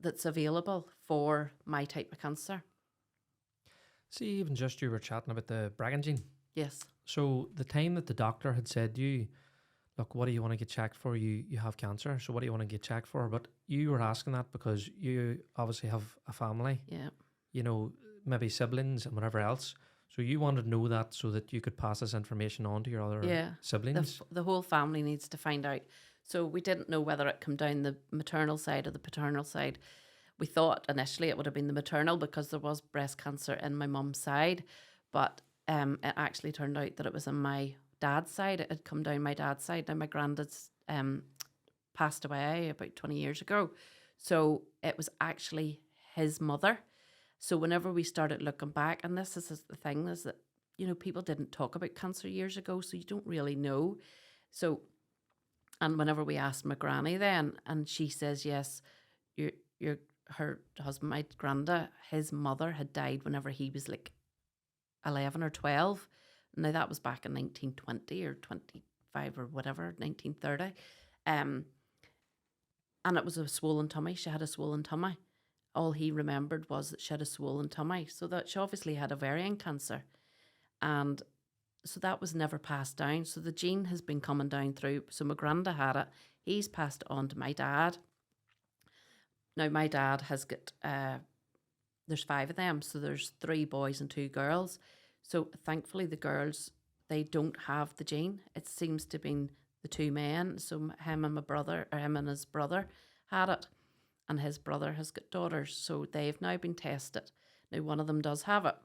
that's available for my type of cancer.
See, even just you were chatting about the BRCA gene.
Yes.
So the time that the doctor had said to you, look, what do you want to get checked for? You have cancer, so what do you want to get checked for? But you were asking that because you obviously have a family,
Yeah.
you know, maybe siblings and whatever else. So you wanted to know that so that you could pass this information on to your other siblings.
The whole family needs to find out. So we didn't know whether it come down the maternal side or the paternal side. We thought initially it would have been the maternal because there was breast cancer in my mum's side, but it actually turned out that it was on my dad's side. It had come down my dad's side. Now my granddad's passed away about 20 years ago, so it was actually his mother. So whenever we started looking back, and this is the thing, is that, you know, people didn't talk about cancer years ago, so you don't really know. So, and whenever we asked my granny then, and she says, yes, her husband, my granda, his mother had died whenever he was like 11 or 12. Now that was back in 1920 or 25 or whatever, 1930. And it was a swollen tummy. She had a swollen tummy. All he remembered was that she had a swollen tummy. So that she obviously had ovarian cancer. And so that was never passed down. So the gene has been coming down through. So my granda had it. He's passed it on to my dad. Now my dad has got, there's 5 of them. So there's 3 boys and 2 girls. So thankfully the girls, they don't have the gene. It seems to have been the 2 men. So him and his brother had it. And his brother has got daughters, so they've now been tested. Now one of them does have it,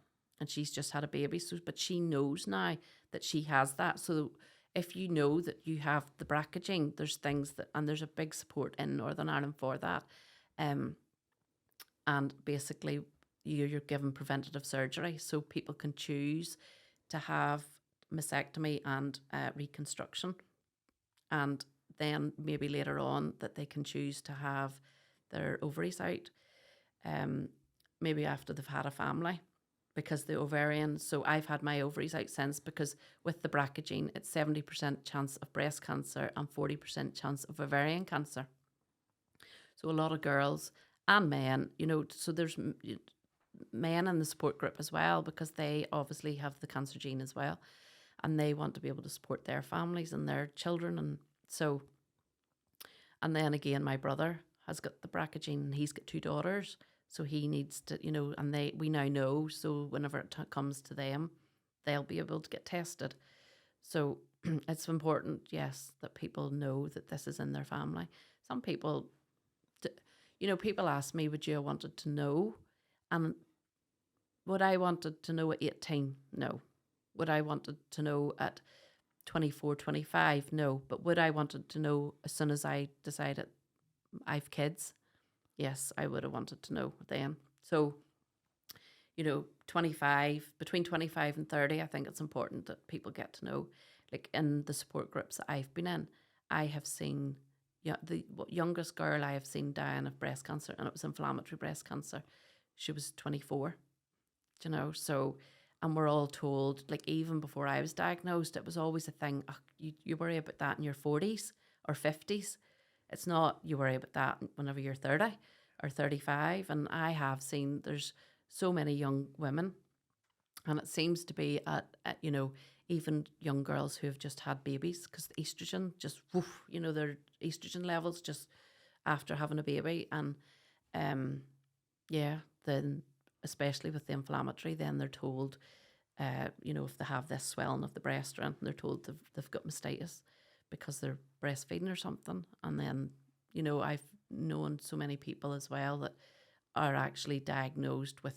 and she's just had a baby, so but she knows now that she has that. So if you know that you have the BRCA gene, there's things that, and there's a big support in Northern Ireland for that. And basically you're given preventative surgery, so people can choose to have mastectomy and reconstruction, and then maybe later on that they can choose to have their ovaries out, maybe after they've had a family, because the ovarian, so I've had my ovaries out since, because with the BRCA gene, it's 70% chance of breast cancer and 40% chance of ovarian cancer. So a lot of girls and men, you know, so there's men in the support group as well, because they obviously have the cancer gene as well, and they want to be able to support their families and their children. And so, and then again, my brother has got the BRCA gene, and he's got 2 daughters, so he needs to, you know, and we now know, so whenever it comes to them, they'll be able to get tested. So it's important, yes, that people know that this is in their family. Some people, you know, people ask me, would you have wanted to know? And would I wanted to know at 18? No. Would I wanted to know at 24, 25? No. But would I wanted to know as soon as I decided I've kids? Yes, I would have wanted to know then. So, you know, between 25 and 30, I think it's important that people get to know. Like in the support groups that I've been in, I have seen, the youngest girl I have seen dying of breast cancer, and it was inflammatory breast cancer. She was 24, you know, so, and we're all told, like even before I was diagnosed, it was always a thing, you worry about that in your 40s or 50s. It's not, you worry about that whenever you're 30 or 35. And I have seen there's so many young women, and it seems to be at you know, even young girls who have just had babies, because the estrogen just, woof, you know, their estrogen levels just after having a baby. And yeah, then especially with the inflammatory, then they're told, you know, if they have this swelling of the breast or anything, they're told they've got mastectosis because they're breastfeeding or something. And then, you know, I've known so many people as well that are actually diagnosed with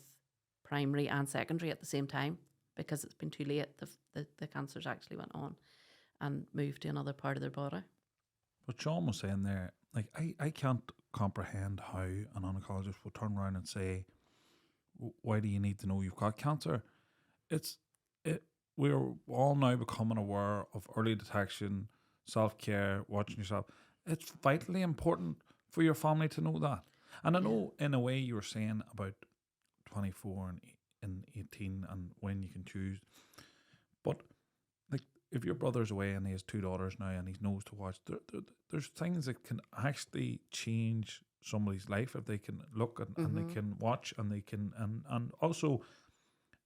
primary and secondary at the same time because it's been too late. The cancers actually went on and moved to another part of their body.
But Sean was saying there, like, I can't comprehend how an oncologist will turn around and say, why do you need to know you've got cancer? We're all now becoming aware of early detection, self-care, watching yourself. It's vitally important for your family to know that. And I know in a way you were saying about 24 and 18 and when you can choose. But like if your brother's away and he has 2 daughters now and he knows to watch, there's things that can actually change somebody's life if they can look and they can watch and they can and also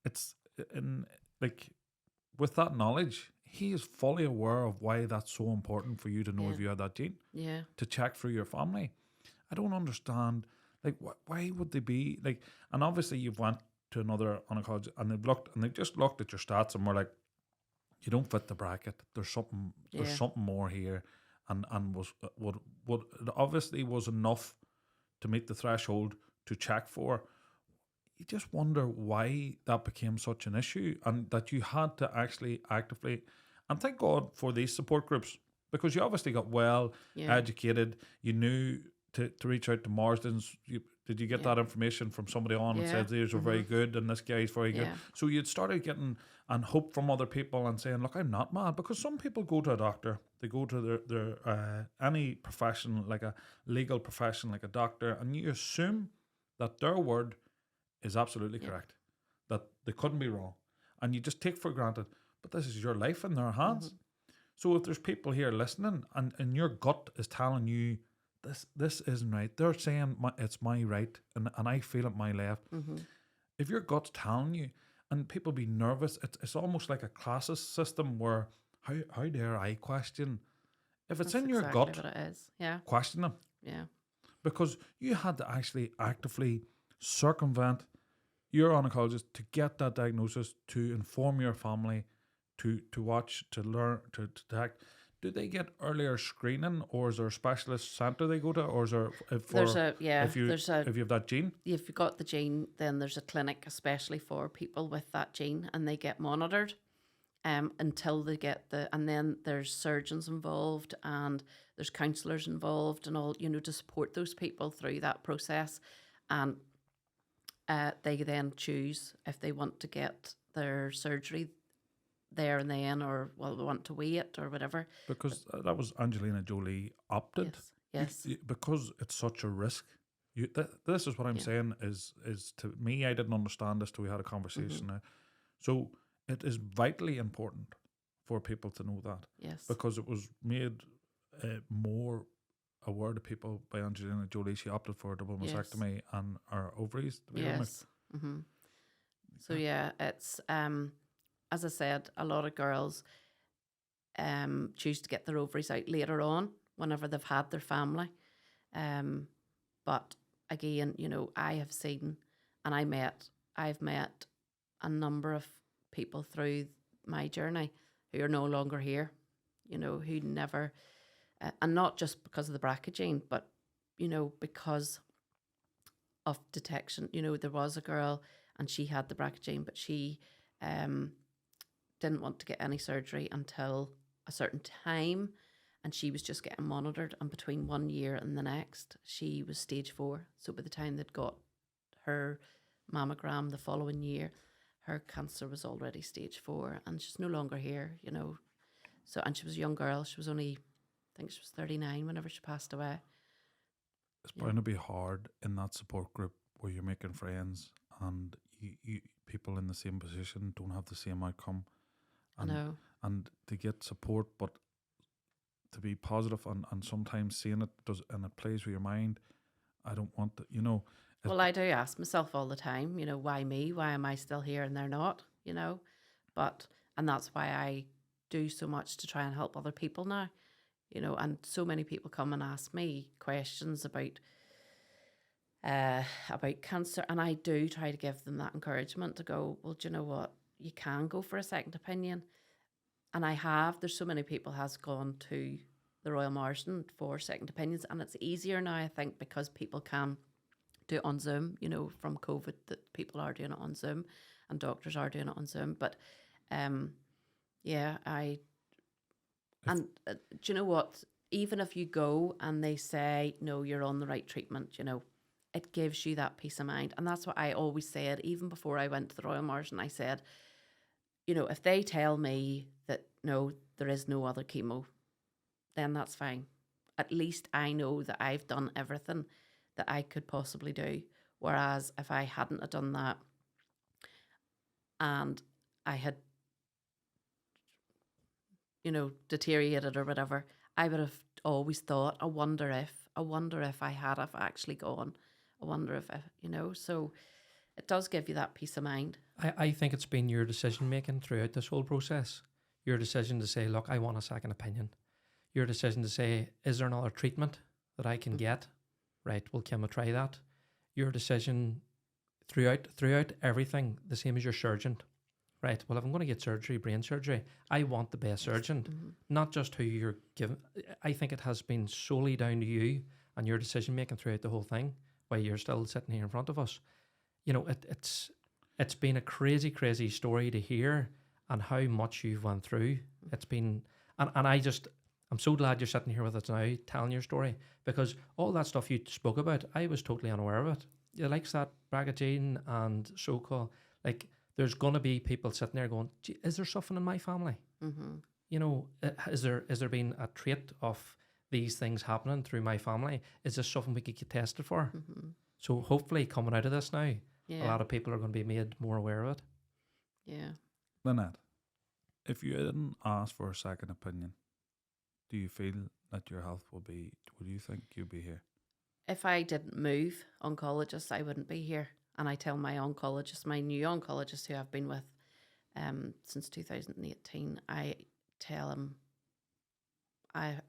it's in like with that knowledge he is fully aware of why that's so important for you to know if you have that gene to check through your family. I don't understand like why would they be like, and obviously you've went to another oncologist and they've just looked at your stats and were like, you don't fit the bracket, there's something more here, and was what it obviously was enough to meet the threshold to check for. You just wonder why that became such an issue and that you had to actually actively, and thank God for these support groups, because you obviously got well educated, you knew to reach out to Marsden's. Did you get that information from somebody on and said these are very good and this guy's very good? So you'd started getting and hope from other people and saying, look, I'm not mad, because some people go to a doctor, they go to their any profession, like a legal profession, like a doctor, and you assume that their word is absolutely correct, that they couldn't be wrong, and you just take for granted. But this is your life in their hands. So if there's people here listening and your gut is telling you this isn't right, they're saying it's my right and I feel it my left. If your gut's telling you, and people be nervous, it's almost like a classes system where how dare I question? If it's in your gut,
what it is.
question them. Because you had to actually actively circumvent your oncologist to get that diagnosis, to inform your family, to watch, to learn, to detect. Do they get earlier screening, or is there a specialist centre they go to, or is there if you have that gene?
If you've got the gene, then there's a clinic especially for people with that gene, and they get monitored until they get and then there's surgeons involved and there's counsellors involved and all, you know, to support those people through that process. And they then choose if they want to get their surgery there and then, or well, they want to wait or whatever.
Because that was Angelina Jolie opted.
Yes.
Because it's such a risk. This is what I'm saying is to me, I didn't understand this till we had a conversation now. So it is vitally important for people to know that.
Yes.
Because it was made more aware to people by Angelina Jolie. She opted for a double mastectomy and her ovaries to be removed.
So it's as I said, a lot of girls choose to get their ovaries out later on whenever they've had their family. But again, you know, I have seen and I've met a number of people through my journey who are no longer here, you know, who never, and not just because of the BRCA gene, but, you know, because of detection. You know, there was a girl and she had the BRCA gene, but she didn't want to get any surgery until a certain time, and she was just getting monitored, and between 1 year and the next she was stage 4. So by the time they'd got her mammogram the following year, her cancer was already stage 4, and she's no longer here, you know. So, and she was a young girl, she was only, I think she was 39 whenever she passed away.
It's bound to be hard in that support group where you're making friends and you people in the same position don't have the same outcome. And,
I know.
And to get support, but to be positive and sometimes seeing it and it plays with your mind. I don't want to, you know.
Well, I do ask myself all the time, you know, why me? Why am I still here and they're not, you know? But And that's why I do so much to try and help other people now, you know, and so many people come and ask me questions about cancer, and I do try to give them that encouragement to go, well, do you know what? You can go for a second opinion. And there's so many people has gone to the Royal Marsden for second opinions, and it's easier now, I think, because people can do it on Zoom, you know, from COVID, that people are doing it on Zoom and doctors are doing it on Zoom. But do you know what? Even if you go and they say, no, you're on the right treatment, you know, it gives you that peace of mind. And that's what I always said, even before I went to the Royal Marsden, I said, you know, if they tell me that, no, there is no other chemo, then that's fine. At least I know that I've done everything that I could possibly do. Whereas if I hadn't have done that and I had, you know, deteriorated or whatever, I would have always thought, I wonder if I had have actually gone. I wonder if, you know, so it does give you that peace of mind.
I think it's been your decision making throughout this whole process. Your decision to say, look, I want a second opinion. Your decision to say, is there another treatment that I can get? Right, well, can we try that? Your decision throughout everything, the same as your surgeon. Right, well, if I'm going to get surgery, brain surgery, I want the best surgeon, not just who you're given. I think it has been solely down to you and your decision making throughout the whole thing, while you're still sitting here in front of us. You know, it's been a crazy story to hear, and how much you've went through. It's been, and I'm so glad you're sitting here with us now, telling your story, because all that stuff you spoke about, I was totally unaware of it. You likes that bragagine and so-called, like, there's going to be people sitting there going, gee, is there something in my family? You know, is there been a trait of these things happening through my family? Is this something we could get tested for? So hopefully coming out of this now, a lot of people are going to be made more aware of it.
Yeah.
Lynette, if you didn't ask for a second opinion, do you feel that your health would you think you'd be here?
If I didn't move oncologists, I wouldn't be here. And I tell my oncologist, my new oncologist who I've been with since 2018, I tell him,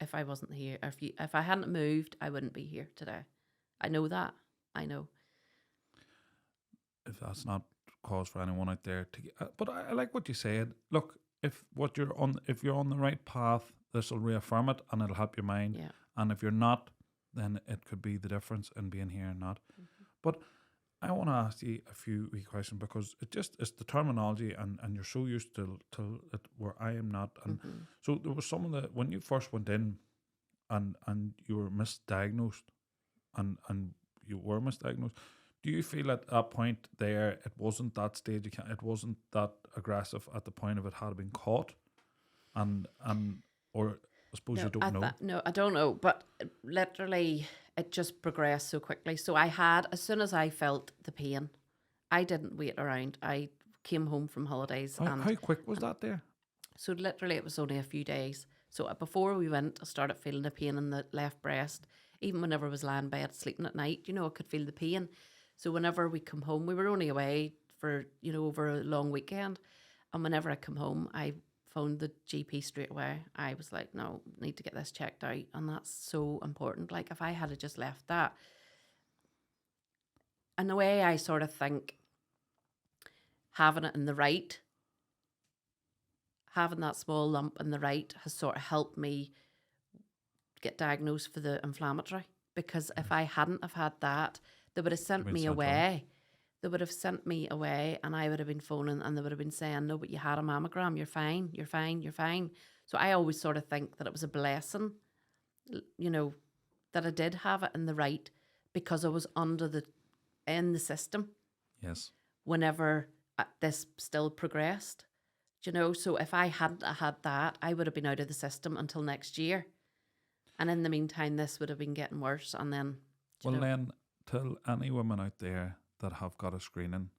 if I wasn't here, if I hadn't moved, I wouldn't be here today. I know that. I know.
If that's not cause for anyone out there to get, but I like what you said. Look, if you're on the right path, this will reaffirm it and it'll help your mind.
Yeah.
And if you're not, then it could be the difference in being here and not. But I want to ask you a few wee questions, because it's the terminology and you're so used to it where I am not. And so there was some of the, when you first went in and you were misdiagnosed and you were misdiagnosed, do you feel at that point there, it wasn't that stage, it wasn't that aggressive at the point of it had been caught? And or I suppose you don't know.
No, I don't know. But literally, it just progressed so quickly. So as soon as I felt the pain, I didn't wait around. I came home from holidays.
How quick was that there?
So literally, it was only a few days. So before we went, I started feeling the pain in the left breast. Even whenever I was lying in bed sleeping at night, you know, I could feel the pain. So whenever we come home, we were only away for, you know, over a long weekend. And whenever I come home, I phoned the GP straight away. I was like, no, need to get this checked out. And that's so important. Like, if I had just left that. And the way I sort of think, having it in the right, having that small lump in the right has sort of helped me get diagnosed for the inflammatory. Because if I hadn't have had that, they would have sent me away. They would have sent me away, and I would have been phoning, and they would have been saying, no, but you had a mammogram, you're fine, you're fine, you're fine. So I always sort of think that it was a blessing, you know, that I did have it in the right, because I was in the system.
Yes.
Whenever this still progressed, you know, so if I hadn't had that, I would have been out of the system until next year. And in the meantime, this would have been getting worse. And then,
well, then tell any women out there that have got a screening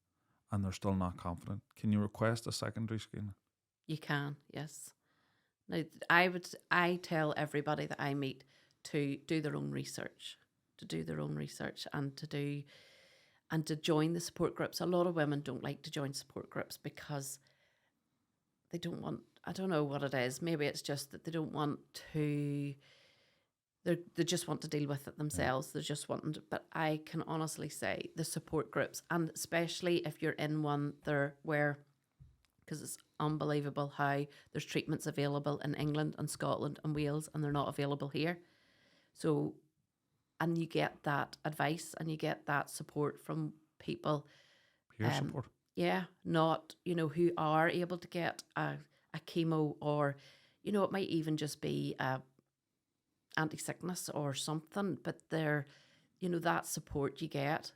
and they're still not confident, can you request a secondary screening?
You can, yes. Now, I tell everybody that I meet to do their own research, and to join the support groups. A lot of women don't like to join support groups because they don't want, I don't know what it is. Maybe it's just that they don't want to, they just want to deal with it themselves. They're just wanting to, but I can honestly say the support groups, and especially if you're in one there where, because it's unbelievable how there's treatments available in England and Scotland and Wales and they're not available here. So, and you get that advice and you get that support from people.
Peer support.
Yeah, not, who are able to get a chemo, or, it might even just be anti-sickness or something, but they're, that support you get.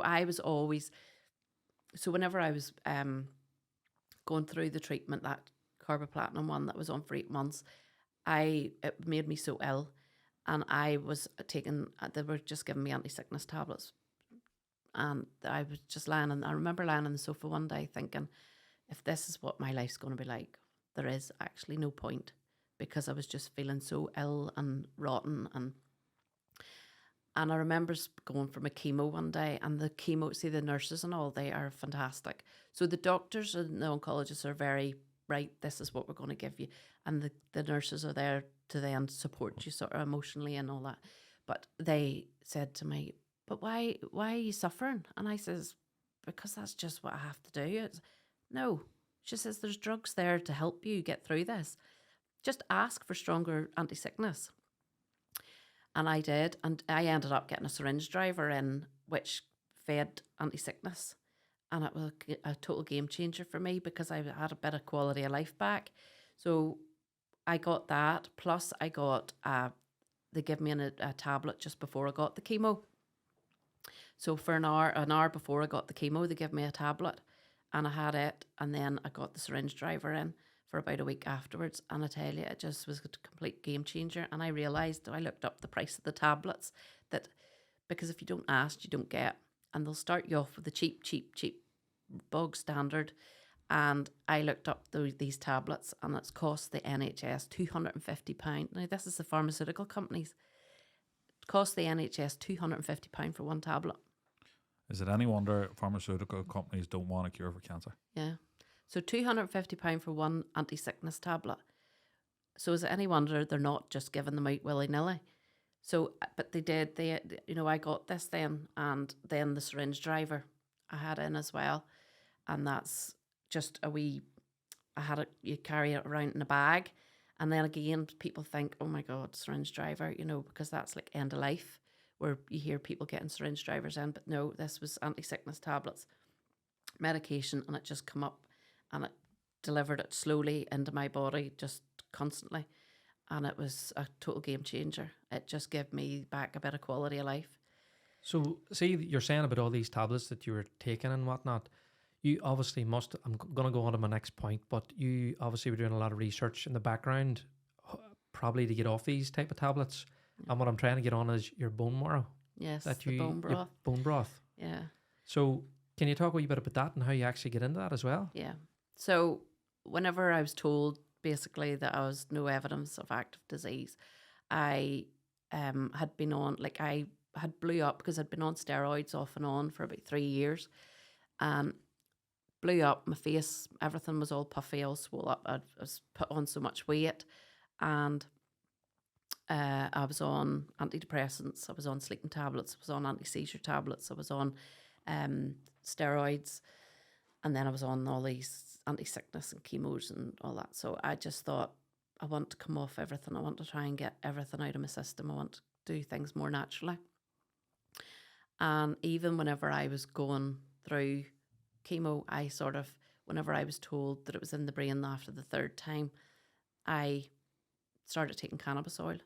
I was always, so whenever I was going through the treatment, that carboplatin one that was on for 8 months, it made me so ill, and I was taking, they were just giving me anti-sickness tablets, and I was just lying, and I remember lying on the sofa one day thinking, if this is what my life's going to be like, there is actually no point, because I was just feeling so ill and rotten, and I remember going for my chemo one day, and the chemo, see, the nurses and all, they are fantastic. So the doctors and the oncologists are very, right, this is what we're going to give you. And the nurses are there to then support you sort of emotionally and all that. But they said to me, but why are you suffering? And I says, because that's just what I have to do. No, she says, there's drugs there to help you get through this. Just ask for stronger anti-sickness. And I did, and I ended up getting a syringe driver in, which fed anti-sickness. And it was a total game changer for me, because I had a bit of quality of life back. So I got that, plus I got, they gave me a tablet just before I got the chemo. So for an hour before I got the chemo, they gave me a tablet, and I had it, and then I got the syringe driver in for about a week afterwards, and I tell you, it just was a complete game changer. And I realised, I looked up the price of the tablets, that because if you don't ask, you don't get, and they'll start you off with the cheap bog standard. And I looked up these tablets, and it's cost the NHS £250. Now this is the pharmaceutical companies. It cost the NHS £250 for one tablet.
Is it any wonder pharmaceutical companies don't want a cure for cancer?
Yeah. So £250 for one anti-sickness tablet. So is it any wonder they're not just giving them out willy-nilly? So, but they did. I got this then, and then the syringe driver I had in as well, and that's just a wee. You carry it around in a bag, and then again, people think, oh my God, syringe driver, because that's like end of life, where you hear people getting syringe drivers in, but no, this was anti-sickness tablets, medication, and it just come up. And it delivered it slowly into my body, just constantly. And it was a total game changer. It just gave me back a bit of quality of life.
So, see, you're saying about all these tablets that you were taking and whatnot. You obviously must, I'm going to go on to my next point, but you obviously were doing a lot of research in the background, probably to get off these type of tablets. Yeah. And what I'm trying to get on is your bone marrow.
Yes, the bone broth.
Bone broth.
Yeah.
So, can you talk a wee bit about that and how you actually get into that as well?
Yeah. So whenever I was told basically that I was no evidence of active disease, I had been on, I had blew up because I'd been on steroids off and on for about 3 years, and blew up my face. Everything was all puffy, all swole up. I was put on so much weight, and I was on antidepressants. I was on sleeping tablets. I was on anti-seizure tablets. I was on steroids. And then I was on all these anti-sickness and chemos and all that. So I just thought, I want to come off everything. I want to try and get everything out of my system. I want to do things more naturally. And even whenever I was going through chemo, whenever I was told that it was in the brain after the third time, I started taking cannabis oil.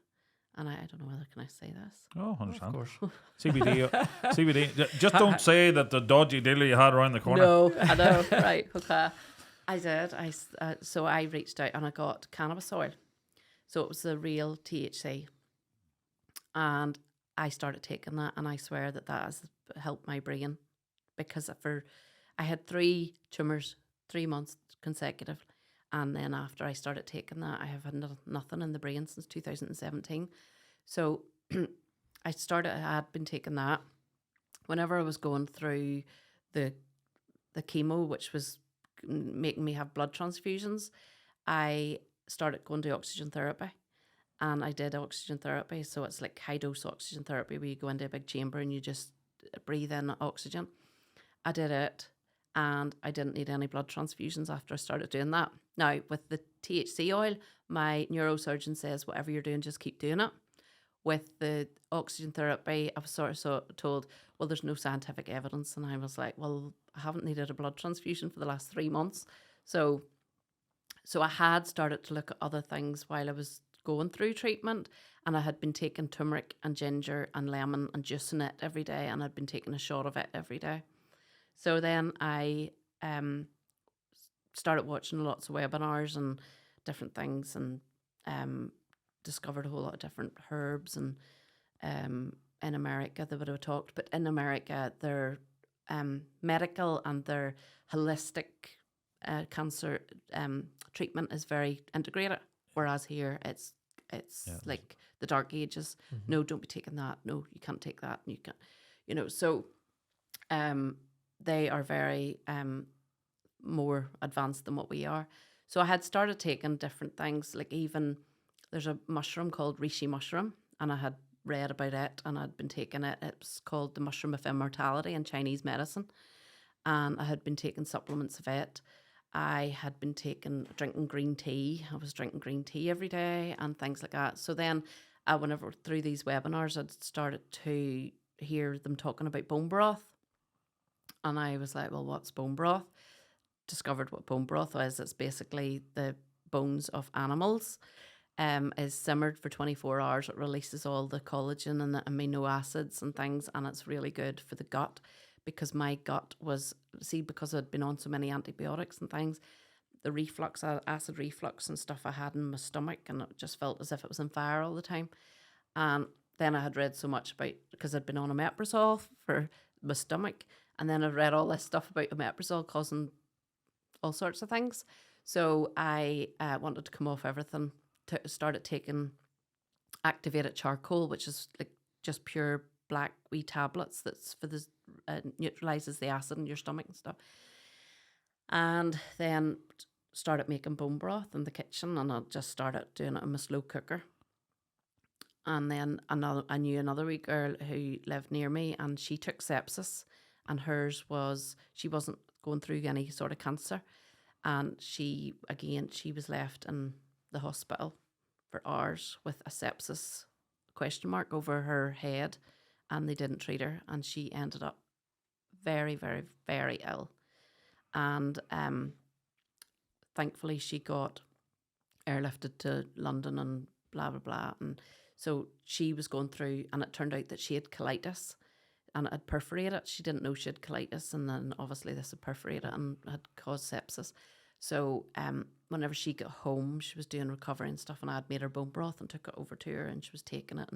And I don't know whether can I say this.
Oh, 100%.
Of course.
CBD. Just don't say that the dodgy dealer you had around the corner.
No, I know. Right. Okay. I did. So I reached out and I got cannabis oil. So it was the real THC. And I started taking that, and I swear that has helped my brain, because I had 3 tumours, 3 months consecutive. And then after I started taking that, I have had nothing in the brain since 2017. So I had been taking that. Whenever I was going through the chemo, which was making me have blood transfusions, I started going to oxygen therapy. And I did oxygen therapy. So it's like high dose oxygen therapy where you go into a big chamber and you just breathe in oxygen. I did it and I didn't need any blood transfusions after I started doing that. Now, with the THC oil, my neurosurgeon says, whatever you're doing, just keep doing it. With the oxygen therapy, I was sort of told, well, there's no scientific evidence. And I was like, well, I haven't needed a blood transfusion for the last 3 months. So I had started to look at other things while I was going through treatment, and I had been taking turmeric and ginger and lemon and juicing it every day, and I'd been taking a shot of it every day. So then I started watching lots of webinars and different things, and discovered a whole lot of different herbs. And in America they would have talked, but in America their medical and their holistic cancer treatment is very integrated, whereas here it's like the dark ages. No, don't be taking that. No, you can't take that. And you can't, so they are very more advanced than what we are. So I had started taking different things, like even there's a mushroom called reishi mushroom, and I had read about it and I'd been taking it. It's called the mushroom of immortality in Chinese medicine, and I had been taking supplements of it. I had been drinking green tea. I was drinking green tea every day and things like that. So then whenever through these webinars, I'd started to hear them talking about bone broth. And I was like, well, what's bone broth? Discovered what bone broth was. It's basically the bones of animals. Is simmered for 24 hours. It releases all the collagen and the amino acids and things, and it's really good for the gut. Because my gut was, because I'd been on so many antibiotics and things, the reflux, acid reflux and stuff I had in my stomach, and it just felt as if it was on fire all the time. And then I had read so much about, because I'd been on omeprazole for my stomach, and then I read all this stuff about omeprazole causing all sorts of things. So I wanted to come off everything, started taking activated charcoal, which is like just pure black wee tablets that's for the neutralizes the acid in your stomach and stuff. And then started making bone broth in the kitchen, and I just started doing it in my slow cooker. And then I knew another wee girl who lived near me, and she took sepsis, and hers was, she wasn't going through any sort of cancer, and she was left in the hospital for hours with a sepsis question mark over her head, and they didn't treat her, and she ended up very, very, very ill. And thankfully she got airlifted to London and blah, blah, blah. And so she was going through, and it turned out that she had colitis, and it had perforated. She didn't know she had colitis, and then obviously this had perforated and had caused sepsis. So whenever she got home, she was doing recovery and stuff, and I had made her bone broth and took it over to her, and she was taking it,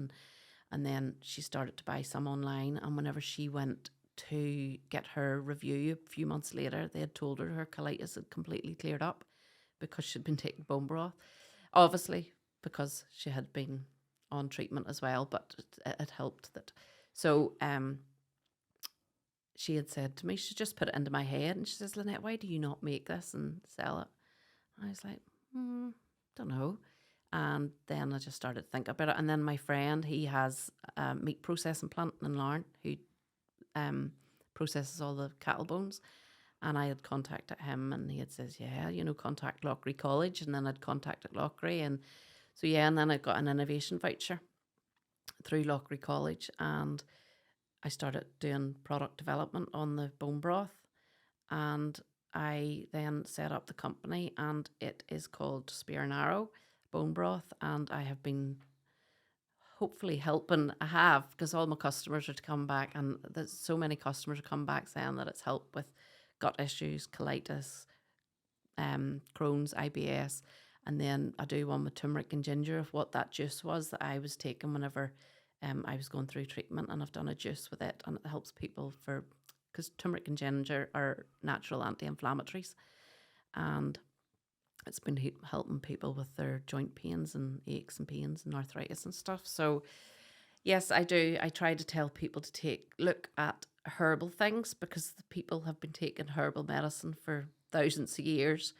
and then she started to buy some online. And whenever she went to get her review a few months later, they had told her colitis had completely cleared up because she'd been taking bone broth. Obviously, because she had been on treatment as well, but it helped that. So she had said to me, she just put it into my head, and she says, Lynette, why do you not make this and sell it? And I was like, don't know. And then I just started thinking about it. And then my friend, he has a meat processing plant in Larne who processes all the cattle bones. And I had contacted him, and he had says, contact Loughry College. And then I'd contacted Loughry. And so, and then I got an innovation voucher through Loughry College, and I started doing product development on the bone broth. And I then set up the company, and it is called Spear and Arrow Bone Broth. And I have been hopefully helping. I have, because all my customers are to come back, and there's so many customers are come back saying that it's helped with gut issues, colitis, Crohn's, IBS. And then I do one with turmeric and ginger of what that juice was that I was taking whenever I was going through treatment, and I've done a juice with it, and it helps people because turmeric and ginger are natural anti-inflammatories, and it's been helping people with their joint pains and aches and pains and arthritis and stuff. So yes, I do. I try to tell people to look at herbal things, because the people have been taking herbal medicine for thousands of years,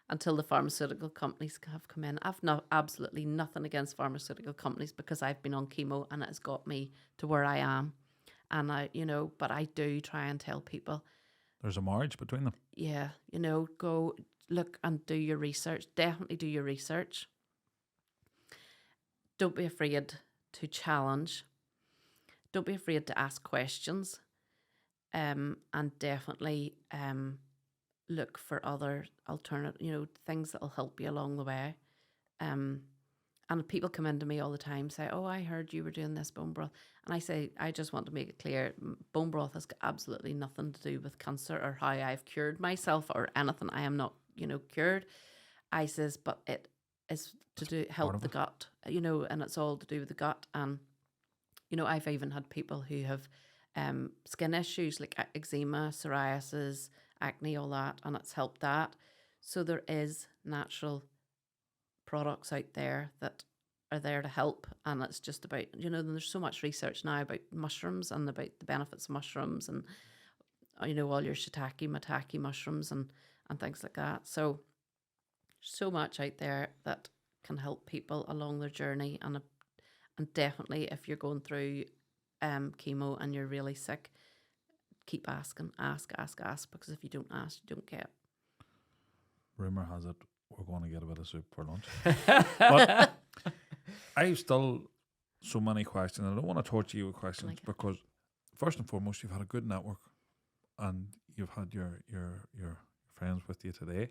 until the pharmaceutical companies have come in. I've absolutely nothing against pharmaceutical companies because I've been on chemo and it has got me to where I am. And but I do try and tell people,
There's a marriage between them.
yeah, go look and do your research. Definitely do your research. Don't be afraid to challenge. Don't be afraid to ask questions. And definitely look for other alternate, things that'll help you along the way. And people come into me all the time, say, "Oh, I heard you were doing this bone broth," and I say, I just want to make it clear, bone broth has got absolutely nothing to do with cancer or how I've cured myself or anything. I am not, cured. I says, but it is to help the gut, and it's all to do with the gut. And I've even had people who have skin issues like eczema, psoriasis, acne, all that, and it's helped that. So there is natural products out there that are there to help, and it's just about, there's so much research now about mushrooms and about the benefits of mushrooms, and all your shiitake, maitake mushrooms and things like that. So much out there that can help people along their journey, and definitely if you're going through chemo and you're really sick, keep asking, ask, because if you don't ask, you don't get.
Rumor has it we're going to get a bit of soup for lunch. But I've still so many questions. I don't want to torture you with questions because first and foremost, you've had a good network and you've had your friends with you today.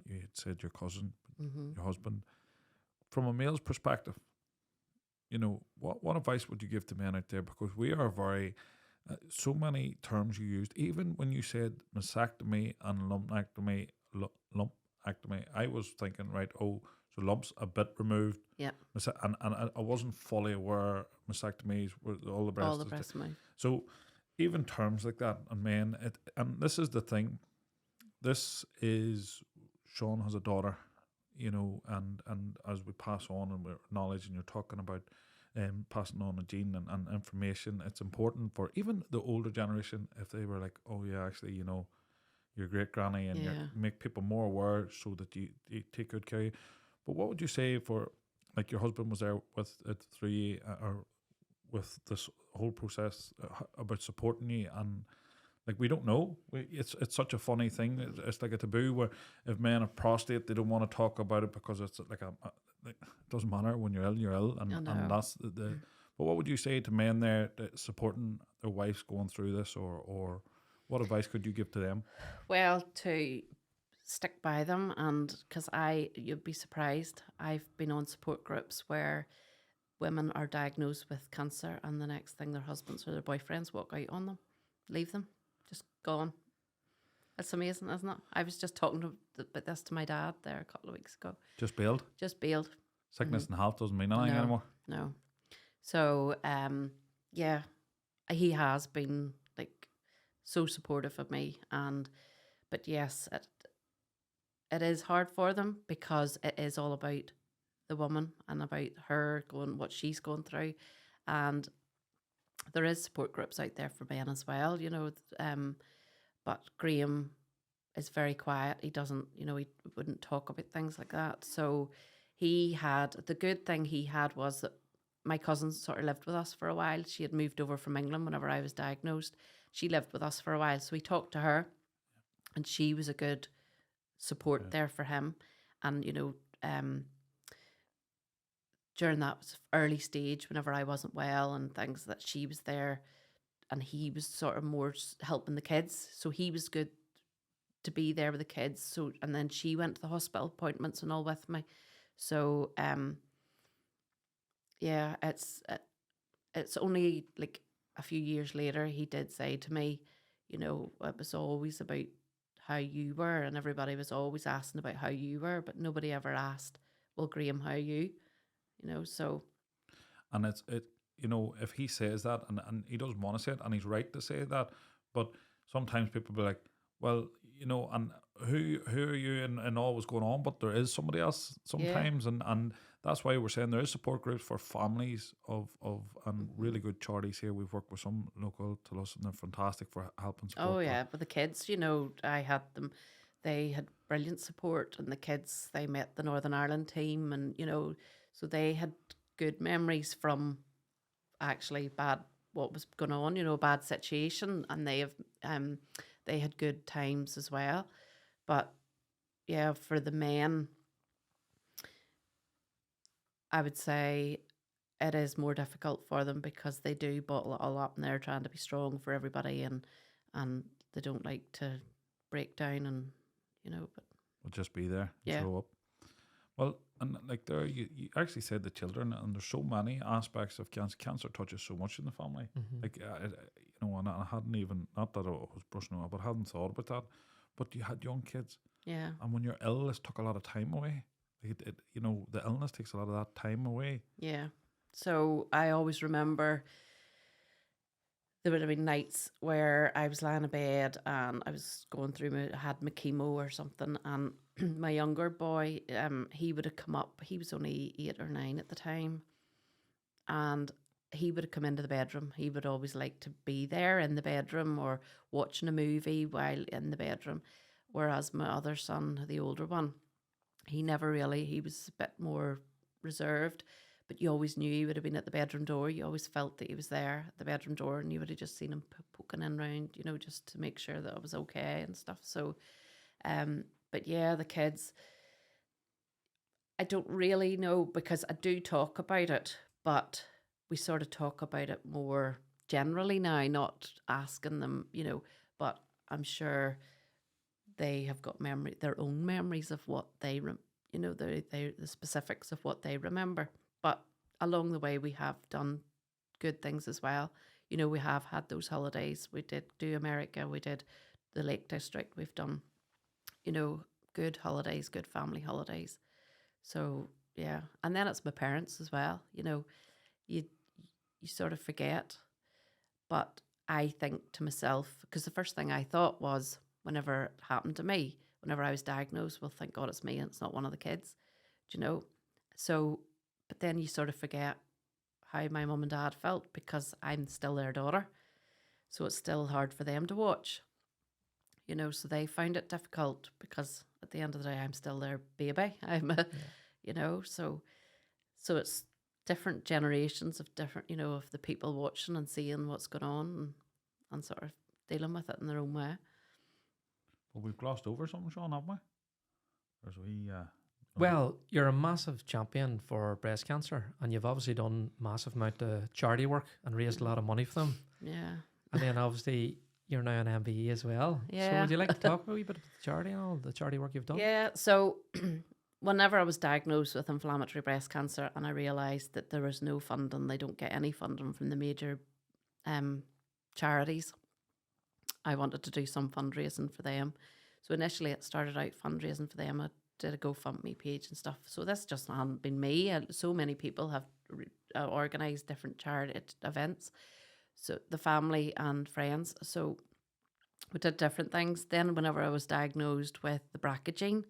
You had said your cousin, your husband. From a male's perspective, what advice would you give to men out there? Because we are very, so many terms you used, even when you said mastectomy and lumpectomy, I was thinking, right, so lumps a bit removed.
Yeah.
And I wasn't fully aware mastectomies were all the breast.
All the breast removed.
So even terms like that, and men, and this is the thing, Sean has a daughter, and as we pass on and we're knowledge, and you're talking about passing on a gene and information, it's important for even the older generation, if they were like, oh yeah, actually, your great granny, and you make people more aware so that you take good care of you. But what would you say for, like, your husband was there with it through you, or with this whole process about supporting you, and like, we don't know. It's such a funny thing. It's like a taboo where if men have prostate, they don't want to talk about it because it's like it doesn't matter. When you're ill, and that's the. But what would you say to men there that supporting their wives going through this, or what advice could you give to them?
Well, to stick by them, and because you'd be surprised, I've been on support groups where women are diagnosed with cancer, and the next thing their husbands or their boyfriends walk out on them, leave them. Just gone. It's amazing, isn't it? I was just talking about this to my dad there a couple of weeks ago.
Just bailed?
Just bailed.
Sickness and health doesn't mean anything anymore?
No. So, yeah, he has been, like, so supportive of me. But yes, it is hard for them because it is all about the woman and about her what she's going through. And there is support groups out there for men as well, but Graham is very quiet. He doesn't, he wouldn't talk about things like that. So the good thing he had was that my cousin sort of lived with us for a while. She had moved over from England whenever I was diagnosed. She lived with us for a while. So we talked to her, and she was a good support there for him. And, during that early stage, whenever I wasn't well and things, that she was there, and he was sort of more helping the kids. So he was good to be there with the kids. So, and then she went to the hospital appointments and all with me. So, yeah, it's only like a few years later, he did say to me, it was always about how you were, and everybody was always asking about how you were, but nobody ever asked, well, Graham, how are you? So.
And if he says that, and he doesn't want to say it, and he's right to say that, but sometimes people be like, well, and who are you, and all was going on, but there is somebody else sometimes, and that's why we're saying there is support groups for families and really good charities here. We've worked with some local to us, and they're fantastic for helping support.
Oh yeah, but the kids, I had them. they had brilliant support, and the kids, they met the Northern Ireland team, and so they had good memories from actually what was going on, bad situation, and they had good times as well. But yeah, for the men, I would say it is more difficult for them because they do bottle it all up, and they're trying to be strong for everybody, and they don't like to break down, and but
We'll just be there and
Yeah.
show up. Well, and like there, you actually said the children, and there's so many aspects of cancer. Cancer touches so much in the family.
Mhm.
Like, and I hadn't even, not that I was brushing over, but I hadn't thought about that. But you had young kids,
yeah.
and when you're ill, it took a lot of time away. The illness takes a lot of that time away.
Yeah. So I always remember there would have been nights where I was lying in bed and I was going through had my chemo or something, and my younger boy, he would have come up. He was only 8 or 9 at the time, and he would have come into the bedroom. He would always like to be there in the bedroom or watching a movie while in the bedroom. Whereas my other son, the older one, he never really, he was a bit more reserved, but you always knew he would have been at the bedroom door. You always felt that he was there at the bedroom door, and you would have just seen him poking in round, just to make sure that it was okay and stuff. So, but yeah, the kids, I don't really know, because I do talk about it, but we sort of talk about it more generally now, not asking them, but I'm sure they have got their own memories of what they, the specifics of what they remember. But along the way, we have done good things as well. We have had those holidays. We did do America. We did the Lake District. We've done, good holidays, good family holidays. So yeah, and then it's my parents as well. You sort of forget, but I think to myself, because the first thing I thought was, whenever it happened to me, whenever I was diagnosed, well, thank God it's me and it's not one of the kids, So, but then you sort of forget how my mum and dad felt, because I'm still their daughter. So it's still hard for them to watch, so they found it difficult, because at the end of the day, I'm still their baby. I'm so it's different generations of different, of the people watching and seeing what's going on, and sort of dealing with it in their own way.
Well, we've glossed over something, Sean, haven't we? There's
Well, you're a massive champion for breast cancer, and you've obviously done massive amount of charity work and raised a lot of money for them.
Yeah.
And then obviously you're now an MBE as well. So
Yeah.
would you like to talk a wee bit about the charity and all the charity work you've done?
Yeah. So whenever I was diagnosed with inflammatory breast cancer, and I realised that there was no funding, they don't get any funding from the major charities, I wanted to do some fundraising for them. So initially it started out fundraising for them. I did a GoFundMe page and stuff. So this just hadn't been me. So many people have organised different charity events. So the family and friends. So we did different things. Then whenever I was diagnosed with the BRCA gene,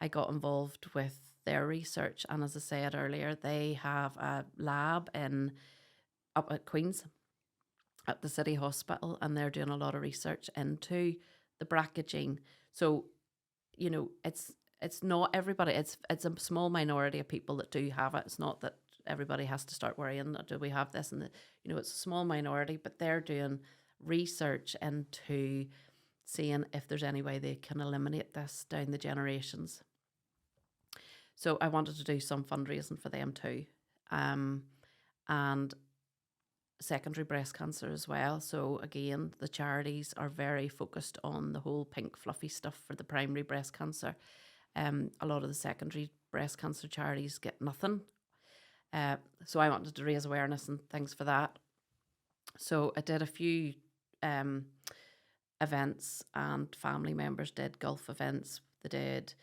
I got involved with their research. And as I said earlier, they have a lab up at Queen's, at the City Hospital, and they're doing a lot of research into the BRCA gene. So, it's not everybody. It's a small minority of people that do have it. It's not that everybody has to start worrying, do we have this? And it's a small minority, but they're doing research into seeing if there's any way they can eliminate this down the generations. So I wanted to do some fundraising for them too. And secondary breast cancer as well. So again, the charities are very focused on the whole pink fluffy stuff for the primary breast cancer. A lot of the secondary breast cancer charities get nothing. So I wanted to raise awareness and things for that. So I did a few events, and family members did golf events. They did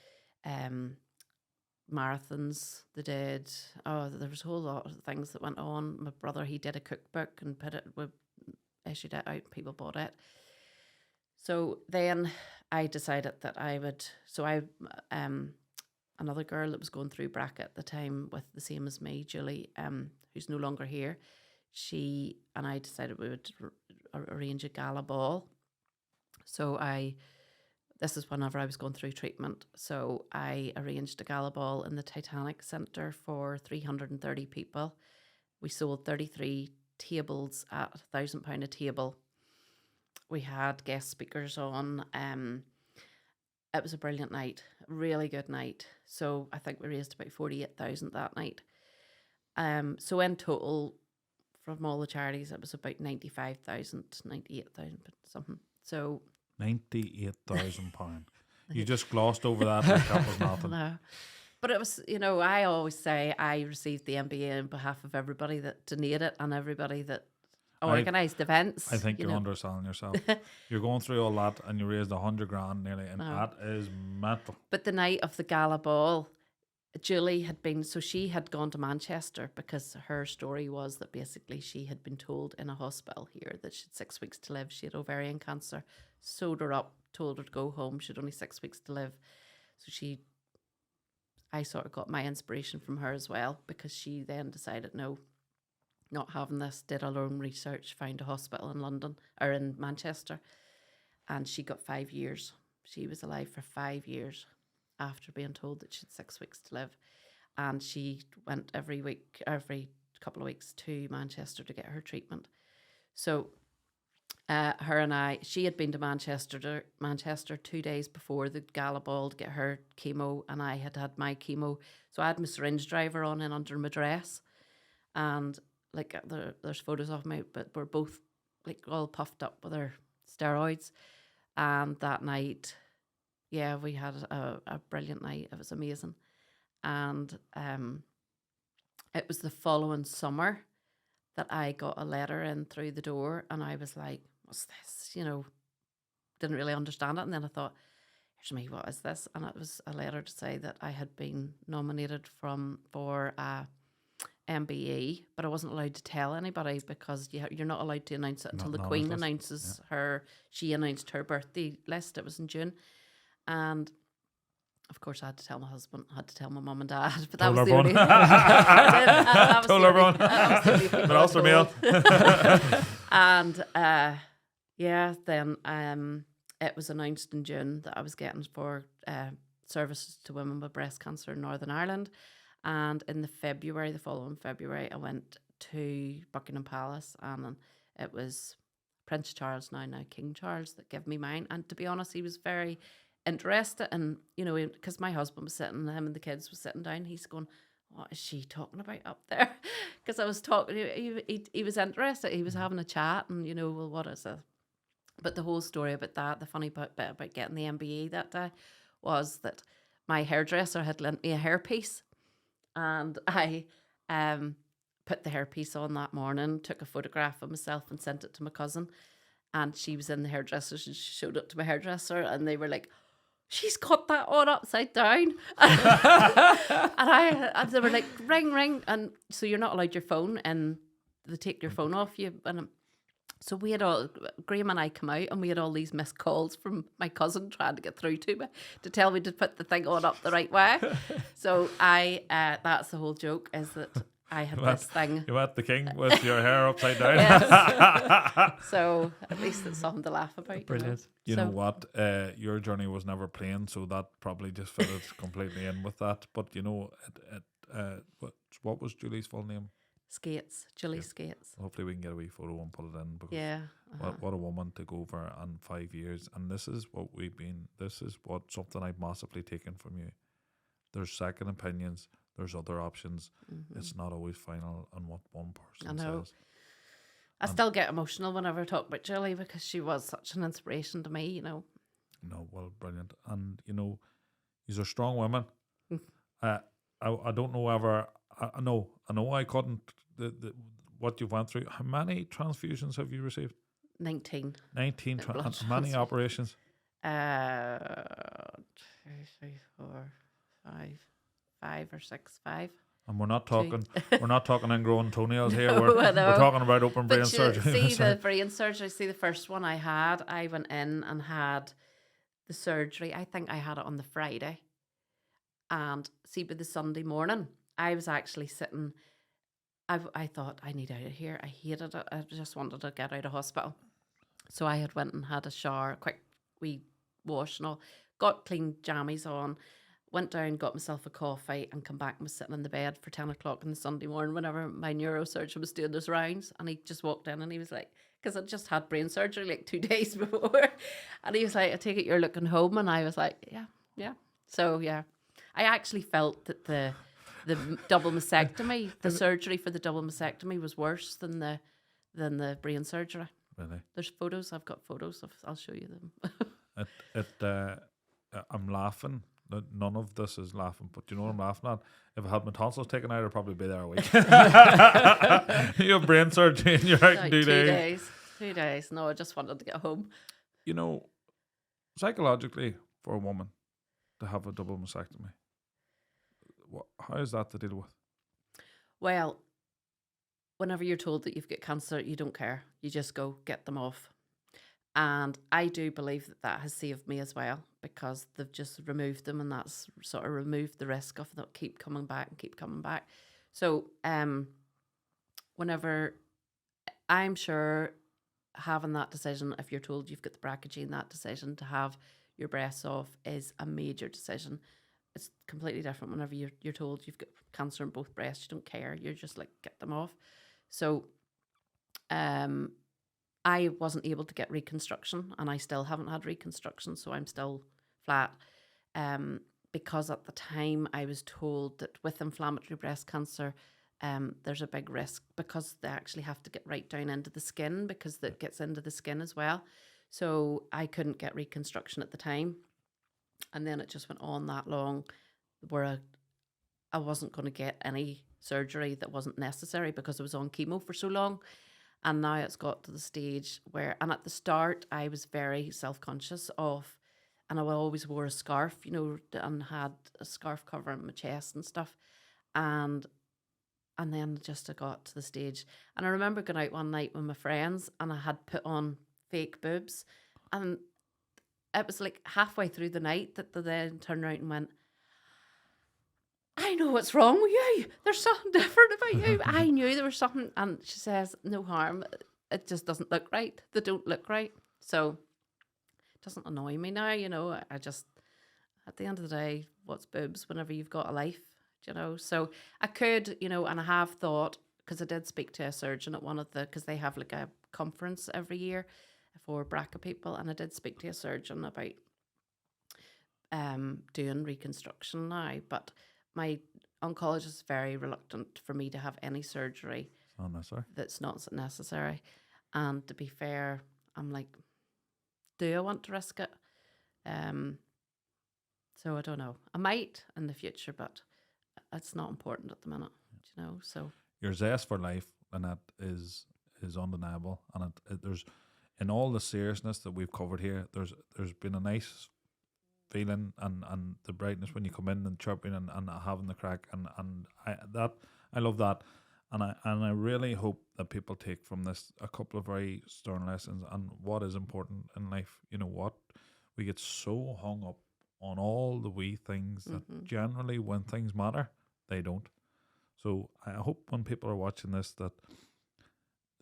marathons. They did, there was a whole lot of things that went on. My brother, he did a cookbook and issued it out. People bought it. So then I decided that I would, another girl that was going through BRCA at the time with the same as me, Julie, who's no longer here, she and I decided we would arrange a gala ball. So this is whenever I was going through treatment. So I arranged a gala ball in the Titanic Centre for 330 people. We sold 33 tables at £1,000 a table. We had guest speakers on. It was a brilliant night, really good night. So I think we raised about 48,000 that night. So in total, from all the charities, it was about 98,000 something. So
£98,000. You just glossed over that like that was nothing.
no. But it was, you know, I always say I received the MBA on behalf of everybody that donated and everybody that organised events.
I think you're underselling yourself. You're going through all that and you raised 100 grand nearly, and that is mental.
But the night of the gala ball, Julie she had gone to Manchester because her story was that basically she had been told in a hospital here that she had 6 weeks to live. She had ovarian cancer, sewed her up, told her to go home. She had only 6 weeks to live. So I sort of got my inspiration from her as well, because she then decided, no, not having this, did her own research, found a hospital in London or in Manchester, and she got 5 years. She was alive for 5 years after being told that she had 6 weeks to live. And she went every couple of weeks to Manchester to get her treatment. So her and I, she had been to Manchester 2 days before the gala ball to get her chemo, and I had had my chemo. So I had my syringe driver on and under my dress, and like there's photos of me, but we're both like all puffed up with our steroids. And that night, yeah, we had a brilliant night. It was amazing. And it was the following summer that I got a letter in through the door, and I was like, what's this? You know, didn't really understand it. And then I thought, here's me, what is this? And it was a letter to say that I had been nominated for a MBE, but I wasn't allowed to tell anybody because you're not allowed to announce it until the Queen announces she announced her birthday list. It was in June. And of course, I had to tell my husband, I had to tell my mum and dad, but that was the only thing.
Told everyone. But also meal.
And then it was announced in June that I was getting for services to women with breast cancer in Northern Ireland. And in the following February, I went to Buckingham Palace, and it was Prince Charles, now King Charles, that gave me mine. And to be honest, he was very interested, and you know, because my husband was sitting, him and the kids was sitting down, he's going, what is she talking about up there? Because I was talking, he was interested, he was having a chat, and you know, well, what is it? But the whole story about that, the funny bit about getting the MBE that day was that my hairdresser had lent me a hairpiece, and I put the hairpiece on that morning, took a photograph of myself and sent it to my cousin, and she was in the hairdresser, and she showed it to my hairdresser, and they were like, she's got that on upside down. and they were like, ring. And so you're not allowed your phone, and they take your phone off you. And so we had Graham and I come out, and we had all these missed calls from my cousin trying to get through to me to tell me to put the thing on up the right way. So that's the whole joke, is that I had this thing.
You met the king with your hair upside down.
Yes. So at least it's something to laugh about.
Brilliant.
You know what? Your journey was never plain, so that probably just fitted completely in with that. But you know, what was Julie's full name?
Skates, Julie Skates.
Hopefully we can get a wee photo and put it in, because
Uh-huh.
what a woman to go over in 5 years. And this is something I've massively taken from you. There's second opinions, there's other options.
Mm-hmm.
It's not always final on what one person
I know.
says.
I still get emotional whenever I talk about Julie, because she was such an inspiration to me, you know.
No, well, brilliant. And you know, these are strong women. I don't know ever. I know I couldn't. What you went through. How many transfusions have you received?
19.
19.
Blood
How many operations?
2, 3, 4, 5 or 6, 5.
And we're not talking ingrown toenails here.
No,
We're talking about open brain
But
surgery.
see the brain surgery. See the first one I had. I went in and had the surgery. I think I had it on the Friday, and see by the Sunday morning, I was actually sitting. I thought, I need out of here. I hated it. I just wanted to get out of hospital. So I had went and had a shower, quick wee wash and all. Got clean jammies on, went down, got myself a coffee, and come back and was sitting in the bed for 10 o'clock on the Sunday morning whenever my neurosurgeon was doing his rounds. And he just walked in and he was like, because I'd just had brain surgery like 2 days before. And he was like, I take it you're looking home. And I was like, yeah. So, yeah, I actually felt that the double mastectomy, the surgery for the double mastectomy was worse than the brain surgery.
Really?
There's photos. I've got photos. I'll show you them.
I'm laughing. None of this is laughing, but you know what I'm laughing at? If I had my tonsils taken out, I'd probably be there a week. You have brain surgery and you're out in 2 days.
2 days. No, I just wanted to get home.
You know, psychologically, for a woman to have a double mastectomy, how is that to deal with?
Well, whenever you're told that you've got cancer, you don't care. You just go get them off. And I do believe that has saved me as well, because they've just removed them, and that's sort of removed the risk of that keep coming back. So whenever, I'm sure having that decision, if you're told you've got the BRCA gene, that decision to have your breasts off is a major decision. It's completely different whenever you're told you've got cancer in both breasts. You don't care. You're just like, get them off. So I wasn't able to get reconstruction, and I still haven't had reconstruction, so I'm still flat. Because at the time I was told that with inflammatory breast cancer, there's a big risk, because they actually have to get right down into the skin, because that gets into the skin as well. So I couldn't get reconstruction at the time. And then it just went on that long where I wasn't going to get any surgery that wasn't necessary, because I was on chemo for so long. And now it's got to the stage where, and at the start, I was very self-conscious of, and I always wore a scarf, and had a scarf covering my chest and stuff. And then just I got to the stage. And I remember going out one night with my friends, and I had put on fake boobs. And it was like halfway through the night that they then turned around and went, I know what's wrong with you. There's something different about you. I knew there was something. And she says, no harm. It just doesn't look right. They don't look right. So it doesn't annoy me now, I just, at the end of the day, what's boobs whenever you've got a life, So I could, and I have thought, because I did speak to a surgeon at one of because they have like a conference every year for BRCA people. And I did speak to a surgeon about doing reconstruction now. But my oncologist is very reluctant for me to have any surgery that's not necessary. And to be fair, I'm like, do I want to risk it? So I don't know. I might in the future, but it's not important at the minute, So
Your zest for life, and that is undeniable. And there's, in all the seriousness that we've covered here, there's been a nice feeling and the brightness when you come in and chirping and having the crack, and I love that, and I really hope that people take from this a couple of very stern lessons and what is important in life. You know what, we get so hung up on all the wee things that generally when things matter, they don't. So I hope when people are watching this that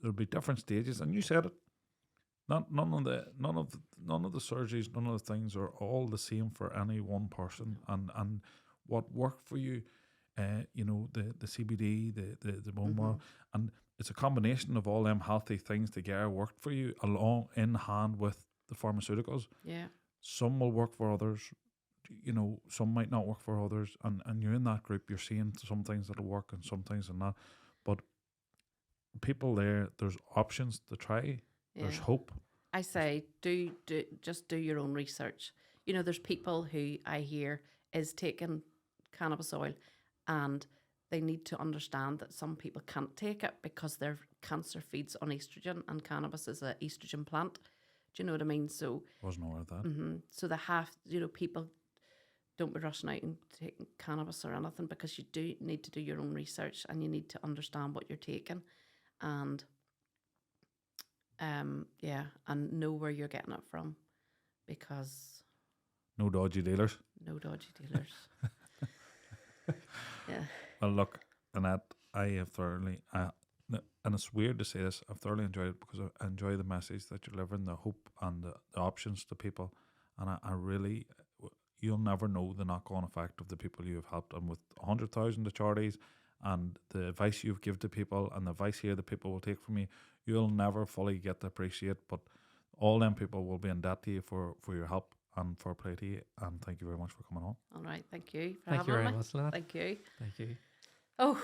there'll be different stages, and you said it. None of the surgeries, none of the things are all the same for any one person, and what worked for you, the CBD, the bone marrow, and it's a combination of all them healthy things together worked for you along in hand with the pharmaceuticals.
Yeah,
some will work for others, some might not work for others, and you're in that group. You're seeing some things that'll work and some things are not, but people there's options to try. There's hope.
I say just do your own research. There's people who I hear is taking cannabis oil, and they need to understand that some people can't take it because their cancer feeds on estrogen, and cannabis is an estrogen plant. Do you know what I mean? So
wasn't aware of that.
So they have, people don't be rushing out and taking cannabis or anything, because you do need to do your own research, and you need to understand what you're taking, and and know where you're getting it from, because
no dodgy dealers.
Yeah.
Well, look, Lynette, I have thoroughly, and it's weird to say this, I've thoroughly enjoyed it because I enjoy the message that you're delivering, the hope and the options to people, And I really, you'll never know the knock-on effect of the people you have helped. And with 100,000 of charities and the advice you've given to people and the advice here that people will take from you, you'll never fully get to appreciate. But all them people will be in debt to you for your help and for play to you. And thank you very much for coming on.
All right. Thank you for
Thank you
having
very
me.
much, Lynette.
Thank you.
Thank you.
Oh,